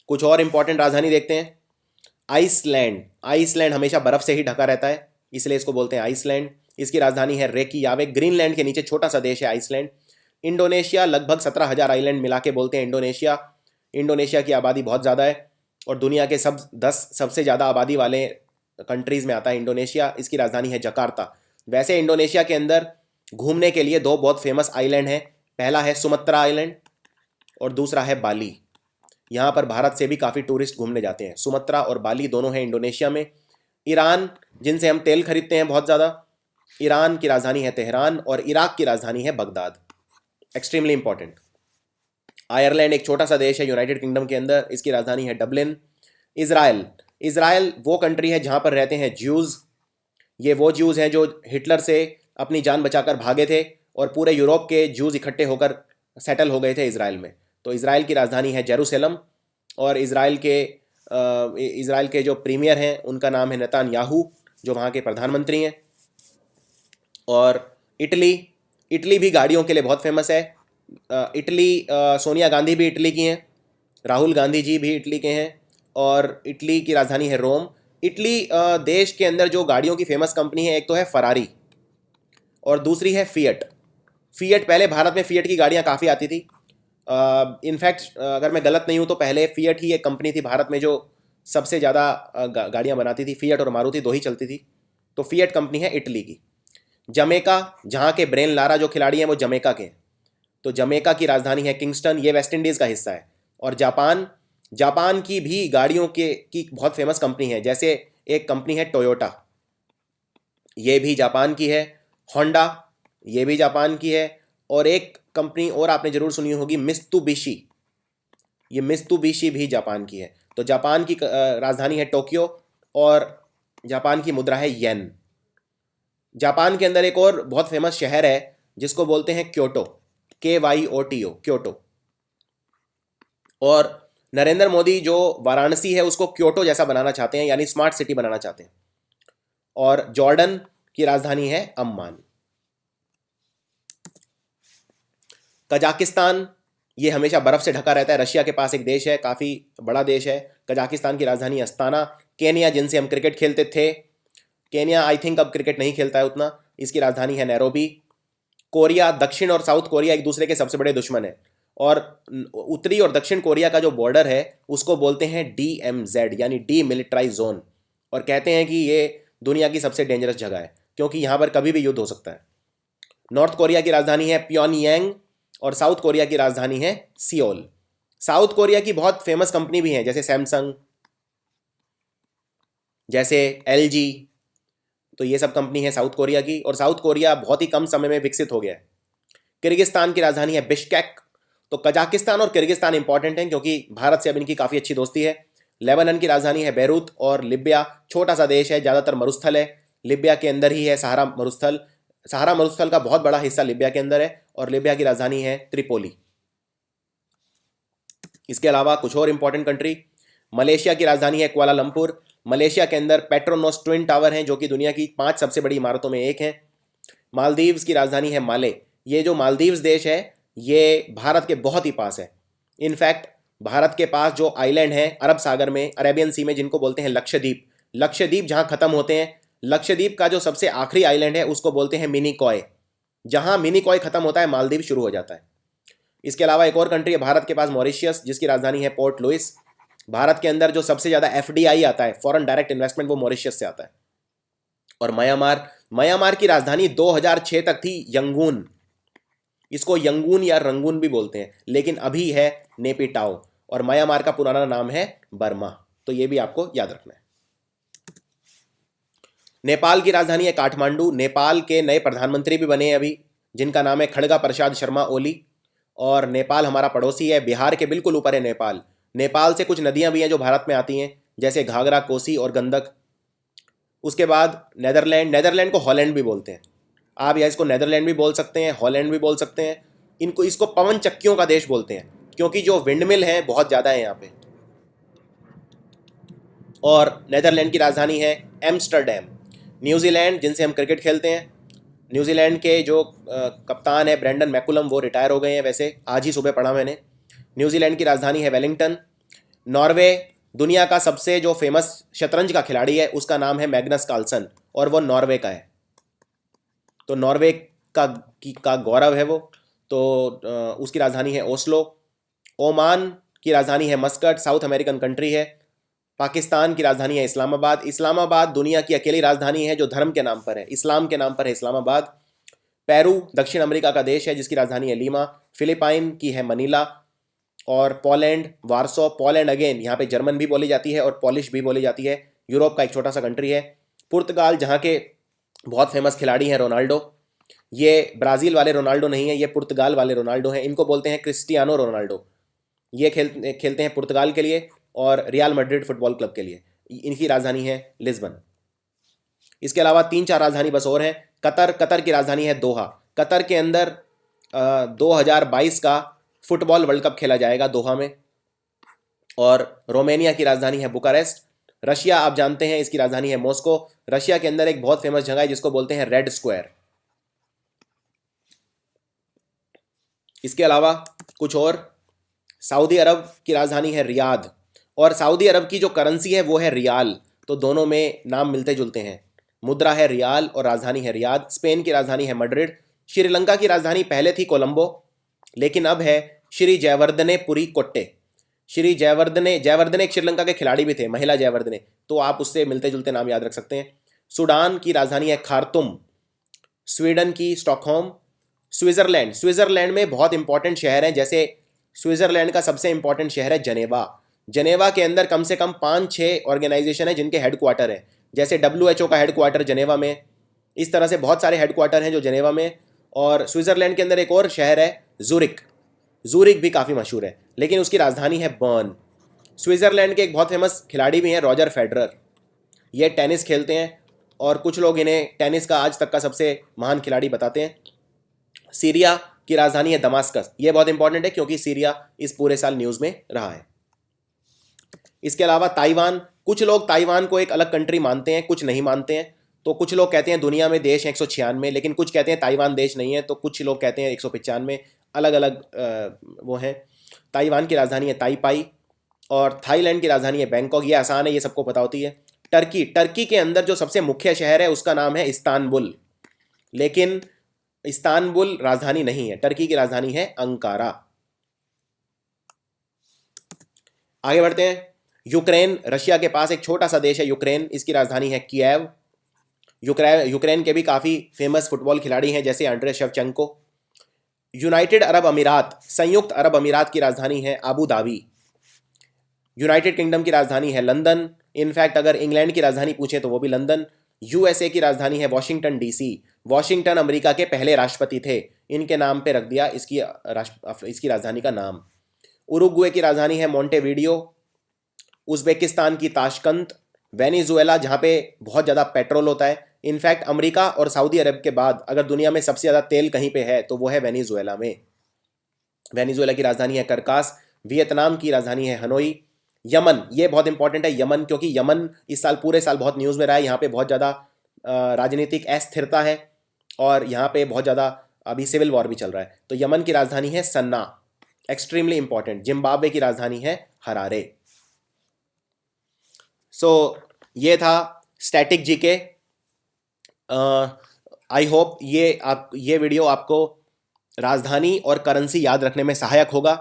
A: कुछ और इंपॉर्टेंट राजधानी देखते हैं। आइसलैंड। आइसलैंड हमेशा बर्फ से ही ढका रहता है, इसलिए इसको बोलते हैं आइसलैंड। इसकी राजधानी है रेकियाविक। ग्रीनलैंड के नीचे छोटा सा देश है आइसलैंड। इंडोनेशिया, लगभग 17,000 आइलैंड मिला के बोलते हैं इंडोनेशिया। इंडोनेशिया की आबादी बहुत ज़्यादा है और दुनिया के 10 सबसे ज़्यादा आबादी वाले कंट्रीज़ में आता है इंडोनेशिया। इसकी राजधानी है जकार्ता। वैसे इंडोनेशिया के अंदर घूमने के लिए 2 बहुत फेमस आइलैंड हैं। पहला है सुमत्रा आइलैंड और दूसरा है बाली। यहाँ पर भारत से भी काफ़ी टूरिस्ट घूमने जाते हैं। सुमत्रा और बाली दोनों हैं इंडोनेशिया में। ईरान, जिनसे हम तेल खरीदते हैं बहुत ज़्यादा, ईरान की राजधानी है तेहरान और इराक की राजधानी है बगदाद। Extremely important. आयरलैंड एक छोटा सा देश है यूनाइटेड किंगडम के अंदर, इसकी राजधानी है डबलिन। इज़राइल। इज़राइल वो कंट्री है जहाँ पर रहते हैं ज्यूज़। ये वो ज्यूज़ हैं जो हिटलर से अपनी जान बचाकर भागे थे और पूरे यूरोप के ज्यूज़ इकट्ठे होकर सेटल हो गए थे इज़राइल में। तो इज़राइल की राजधानी है जेरूसलम और इज़राइल के जो प्रीमियर हैं उनका नाम है नेतान्याहू, जो वहाँ के प्रधानमंत्री हैं। और इटली। इटली भी गाड़ियों के लिए बहुत फेमस है। इटली, सोनिया गांधी भी इटली की हैं, राहुल गांधी जी भी इटली के हैं और इटली की राजधानी है रोम। इटली देश के अंदर जो गाड़ियों की फेमस कंपनी है, एक तो है फरारी और दूसरी है फिएट। फिएट, पहले भारत में फिएट की गाड़ियाँ काफ़ी आती थी। इनफैक्ट अगर मैं गलत नहीं हूँ तो पहले फिएट ही एक कंपनी थी भारत में जो सबसे ज़्यादा गाड़ियाँ बनाती थी। फिएट और मारुति 2 ही चलती थी। तो फिएट कंपनी है इटली की। जमैका, जहाँ के ब्रेन लारा जो खिलाड़ी हैं वो जमैका के हैं, तो जमैका की राजधानी है किंगस्टन, ये वेस्ट इंडीज़ का हिस्सा है। और जापान। जापान की भी गाड़ियों की बहुत फेमस कंपनी है, जैसे एक कंपनी है टोयोटा, ये भी जापान की है। होंडा, ये भी जापान की है। और एक कंपनी और आपने जरूर सुनी होगी, मित्सुबिशी। ये मित्सुबिशी भी जापान की है। तो जापान की राजधानी है टोक्यो और जापान की मुद्रा है येन। जापान के अंदर एक और बहुत फेमस शहर है जिसको बोलते हैं क्योटो, KYOTO, क्योटो। और नरेंद्र मोदी जो वाराणसी है उसको क्योटो जैसा बनाना चाहते हैं, यानी स्मार्ट सिटी बनाना चाहते हैं। और जॉर्डन की राजधानी है अम्मान। कजाकिस्तान, ये हमेशा बर्फ से ढका रहता है, रशिया के पास एक देश है, काफ़ी बड़ा देश है। कजाकिस्तान की राजधानी अस्ताना। केनिया, जिनसे हम क्रिकेट खेलते थे, केनिया आई थिंक अब क्रिकेट नहीं खेलता है उतना, इसकी राजधानी है नैरोबी। कोरिया, दक्षिण और साउथ कोरिया एक दूसरे के सबसे बड़े दुश्मन हैं और उत्तरी और दक्षिण कोरिया का जो बॉर्डर है उसको बोलते हैं DMZ, यानी डी मिलिट्राइज जोन। और कहते हैं कि ये दुनिया की सबसे डेंजरस जगह है क्योंकि यहाँ पर कभी भी युद्ध हो सकता है। नॉर्थ कोरिया की राजधानी है प्योनयांग और साउथ कोरिया की राजधानी है सियोल। साउथ कोरिया की बहुत फेमस कंपनी भी हैं, जैसे सैमसंग, जैसे LG। तो ये सब कंपनी है साउथ कोरिया की, और साउथ कोरिया बहुत ही कम समय में विकसित हो गया है। किर्गिस्तान की राजधानी है बिश्केक। तो कजाकिस्तान और किर्गिस्तान इंपॉर्टेंट हैं क्योंकि भारत से अब इनकी काफ़ी अच्छी दोस्ती है। लेबनान की राजधानी है बैरूत और लिबिया छोटा सा देश है, ज़्यादातर मरुस्थल है। लिबिया के अंदर ही है सहारा मरुस्थल। सहारा मरुस्थल का बहुत बड़ा हिस्सा लिबिया के अंदर है और लिबिया की राजधानी है त्रिपोली। इसके अलावा कुछ और इंपॉर्टेंट कंट्री, मलेशिया की राजधानी है कुआलालंपुर। मलेशिया के अंदर पेट्रोनोस ट्विन टावर हैं जो कि दुनिया की 5 सबसे बड़ी इमारतों में एक है। मालदीव्स की राजधानी है माले। ये जो मालदीव्स देश है ये भारत के बहुत ही पास है। इनफैक्ट भारत के पास जो आइलैंड है अरब सागर में, अरेबियन सी में, जिनको बोलते हैं लक्षद्वीप। लक्षद्वीप जहाँ ख़त्म होते हैं, लक्षद्वीप का जो सबसे आखिरी आइलैंड है उसको बोलते हैं मिनिकॉय। जहाँ मिनिकॉय ख़त्म होता है मालदीव शुरू हो जाता है। इसके अलावा एक और कंट्री है भारत के पास, मॉरिशियस, जिसकी राजधानी है पोर्ट लुइस। भारत के अंदर जो सबसे ज़्यादा FDI आता है, फॉरेन डायरेक्ट इन्वेस्टमेंट, वो मॉरिशस से आता है। और म्यांमार की राजधानी 2006 तक थी यंगून। इसको यंगून या रंगून भी बोलते हैं, लेकिन अभी है नेपिटाओ। और म्यांमार का पुराना नाम है बर्मा। तो ये भी आपको याद रखना है। नेपाल की राजधानी है काठमांडू। नेपाल के नए प्रधानमंत्री भी बने हैं अभी, जिनका नाम है खड़गा प्रसाद शर्मा ओली। और नेपाल हमारा पड़ोसी है, बिहार के बिल्कुल ऊपर है नेपाल। नेपाल से कुछ नदियां भी हैं जो भारत में आती हैं, जैसे घाघरा, कोसी और गंडक। उसके बाद नेदरलैंड को हॉलैंड भी बोलते हैं। आप या इसको नेदरलैंड भी बोल सकते हैं, हॉलैंड भी बोल सकते हैं। इसको पवन चक्कियों का देश बोलते हैं, क्योंकि जो विंडमिल हैं बहुत ज़्यादा है यहाँ पे। और नेदरलैंड की राजधानी है एम्स्टर्डम। न्यूजीलैंड, जिनसे हम क्रिकेट खेलते हैं, न्यूजीलैंड के जो कप्तान है ब्रेंडन मैकुलम, वो रिटायर हो गए हैं वैसे, आज ही सुबह पढ़ा मैंने। न्यूजीलैंड की राजधानी है वेलिंगटन। नॉर्वे, दुनिया का सबसे जो फेमस शतरंज का खिलाड़ी है उसका नाम है मैग्नस कार्लसन, और वो नॉर्वे का है। तो नॉर्वे का गौरव है वो। तो उसकी राजधानी है ओस्लो। ओमान की राजधानी है मस्कट, साउथ अमेरिकन कंट्री है। पाकिस्तान की राजधानी है इस्लामाबाद। इस्लामाबाद दुनिया की अकेली राजधानी है जो धर्म के नाम पर है, इस्लाम के नाम पर है इस्लामाबाद। पेरू दक्षिण अमेरिका का देश है, जिसकी राजधानी है लीमा। फिलिपाइन की है मनीला। और पोलैंड वार्सो। पोलैंड अगेन, यहाँ पे जर्मन भी बोली जाती है और पॉलिश भी बोली जाती है। यूरोप का एक छोटा सा कंट्री है। पुर्तगाल, जहाँ के बहुत फेमस खिलाड़ी हैं रोनाल्डो। ये ब्राज़ील वाले रोनाल्डो नहीं है, ये पुर्तगाल वाले रोनाल्डो हैं। इनको बोलते हैं क्रिस्टियानो रोनाल्डो। ये खेलते हैं पुर्तगाल के लिए और रियल मैड्रिड फुटबॉल क्लब के लिए। इनकी राजधानी है लिस्बन। इसके अलावा 3-4 राजधानी बस और हैं। कतर की राजधानी है दोहा। कतर के अंदर 2022 का फुटबॉल वर्ल्ड कप खेला जाएगा दोहा में। और रोमानिया की राजधानी है बुकारेस्ट। रशिया, आप जानते हैं, इसकी राजधानी है मॉस्को। रशिया के अंदर एक बहुत फेमस जगह है जिसको बोलते हैं रेड स्क्वायर। इसके अलावा कुछ और, सऊदी अरब की राजधानी है रियाद। और सऊदी अरब की जो करेंसी है वो है रियाल। तो दोनों में नाम मिलते जुलते हैं। मुद्रा है रियाल और राजधानी है रियाद। स्पेन की राजधानी है मैड्रिड। श्रीलंका की राजधानी पहले थी कोलंबो, लेकिन अब है श्री जयवर्धनेपुरी कोट्टे। श्री जयवर्धने एक श्रीलंका के खिलाड़ी भी थे, महिला जयवर्धने, तो आप उससे मिलते जुलते नाम याद रख सकते हैं। सूडान की राजधानी है खार्तुम। स्वीडन की स्टॉकहोम। स्विट्जरलैंड में बहुत इंपॉर्टेंट शहर हैं, जैसे स्विट्जरलैंड का सबसे इंपॉर्टेंट शहर है जनेवा। जनेवा के अंदर कम से कम 5-6 ऑर्गेनाइजेशन है जिनके हेडक्वार्टर हैं, जैसे WHO का हेडक्वार्टर जनेवा में। इस तरह से बहुत सारे हेडक्वार्टर हैं जो जनेवा में। और स्विट्जरलैंड के अंदर एक और शहर है जूरिक भी काफ़ी मशहूर है, लेकिन उसकी राजधानी है बर्न। स्विट्जरलैंड के एक बहुत फेमस खिलाड़ी भी हैं, रॉजर फेडरर। ये टेनिस खेलते हैं और कुछ लोग इन्हें टेनिस का आज तक का सबसे महान खिलाड़ी बताते हैं। सीरिया की राजधानी है दमास्कस। ये बहुत इंपॉर्टेंट है क्योंकि सीरिया इस पूरे साल न्यूज़ में रहा है। इसके अलावा ताइवान, कुछ लोग ताइवान को एक अलग कंट्री मानते हैं, कुछ नहीं मानते हैं। तो कुछ लोग कहते हैं दुनिया में देश हैं 196, लेकिन कुछ कहते हैं ताइवान देश नहीं है। तो कुछ लोग कहते हैं 195। अलग अलग वो हैं। ताइवान की राजधानी है ताइपाई। और थाईलैंड की राजधानी है बैंकॉक। ये आसान है, ये सबको पता होती है। टर्की के अंदर जो सबसे मुख्य शहर है उसका नाम है इस्तांबुल, लेकिन इस्तांबुल राजधानी नहीं है। टर्की की राजधानी है अंकारा। आगे बढ़ते हैं। यूक्रेन, रशिया के पास एक छोटा सा देश है यूक्रेन। इसकी राजधानी है कीव। यूक्रेन के भी काफ़ी फेमस फुटबॉल खिलाड़ी हैं, जैसे आंड्रे शेवचेंको। यूनाइटेड अरब अमीरात, संयुक्त अरब अमीरात की राजधानी है अबू धाबी। यूनाइटेड किंगडम की राजधानी है लंदन। इनफैक्ट अगर इंग्लैंड की राजधानी पूछें तो वो भी लंदन। USA की राजधानी है वॉशिंगटन DC। वॉशिंगटन अमेरिका के पहले राष्ट्रपति थे, इनके नाम पे रख दिया इसकी राजधानी का नाम। उरुग्वे की राजधानी है मोंटेवीडियो। उज़्बेकिस्तान की ताशकंद। वेनेजुएला, जहाँ पे बहुत ज़्यादा पेट्रोल होता है। इनफैक्ट अमेरिका और सऊदी अरब के बाद अगर दुनिया में सबसे ज़्यादा तेल कहीं पे है तो वो है वेनेजुएला में। वेनेजुएला की राजधानी है करकास। वियतनाम की राजधानी है हनोई। यमन, ये बहुत इंपॉर्टेंट है यमन, क्योंकि यमन इस साल पूरे साल बहुत न्यूज़ में रहा है। यहाँ पे बहुत ज़्यादा राजनीतिक अस्थिरता है और यहाँ पे बहुत ज़्यादा अभी सिविल वॉर भी चल रहा है। तो यमन की राजधानी है सन्ना, एक्सट्रीमली इंपॉर्टेंट। जिम्बाब्वे की राजधानी है हरारे। सो ये था स्टैटिक जीके। आई होप ये वीडियो आपको राजधानी और करेंसी याद रखने में सहायक होगा।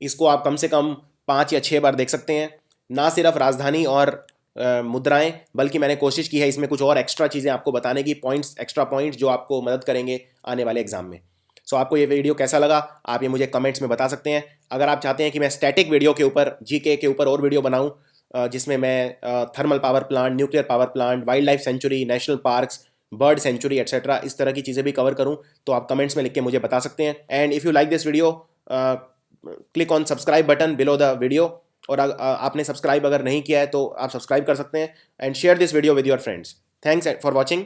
A: इसको आप कम से कम 5 या 6 बार देख सकते हैं। ना सिर्फ राजधानी और मुद्राएं, बल्कि मैंने कोशिश की है इसमें कुछ और एक्स्ट्रा चीज़ें आपको बताने की, पॉइंट्स, एक्स्ट्रा पॉइंट्स जो आपको मदद करेंगे आने वाले एग्जाम में। सो आपको ये वीडियो कैसा लगा आप ये मुझे कमेंट्स में बता सकते हैं। अगर आप चाहते हैं कि मैं स्टैटिक वीडियो के ऊपर, जीके के ऊपर और वीडियो बनाऊं जिसमें मैं thermal power plant, nuclear power plant, wild life sanctuary, national parks, bird sanctuary etcetera, इस तरह की चीज़ें भी कवर करूं, तो आप कमेंट्स में लिख के मुझे बता सकते हैं। And if you like this video, click on subscribe button below the video. और आपने सब्सक्राइब अगर नहीं किया है तो आप सब्सक्राइब कर सकते हैं। And share this video with your friends. Thanks for watching.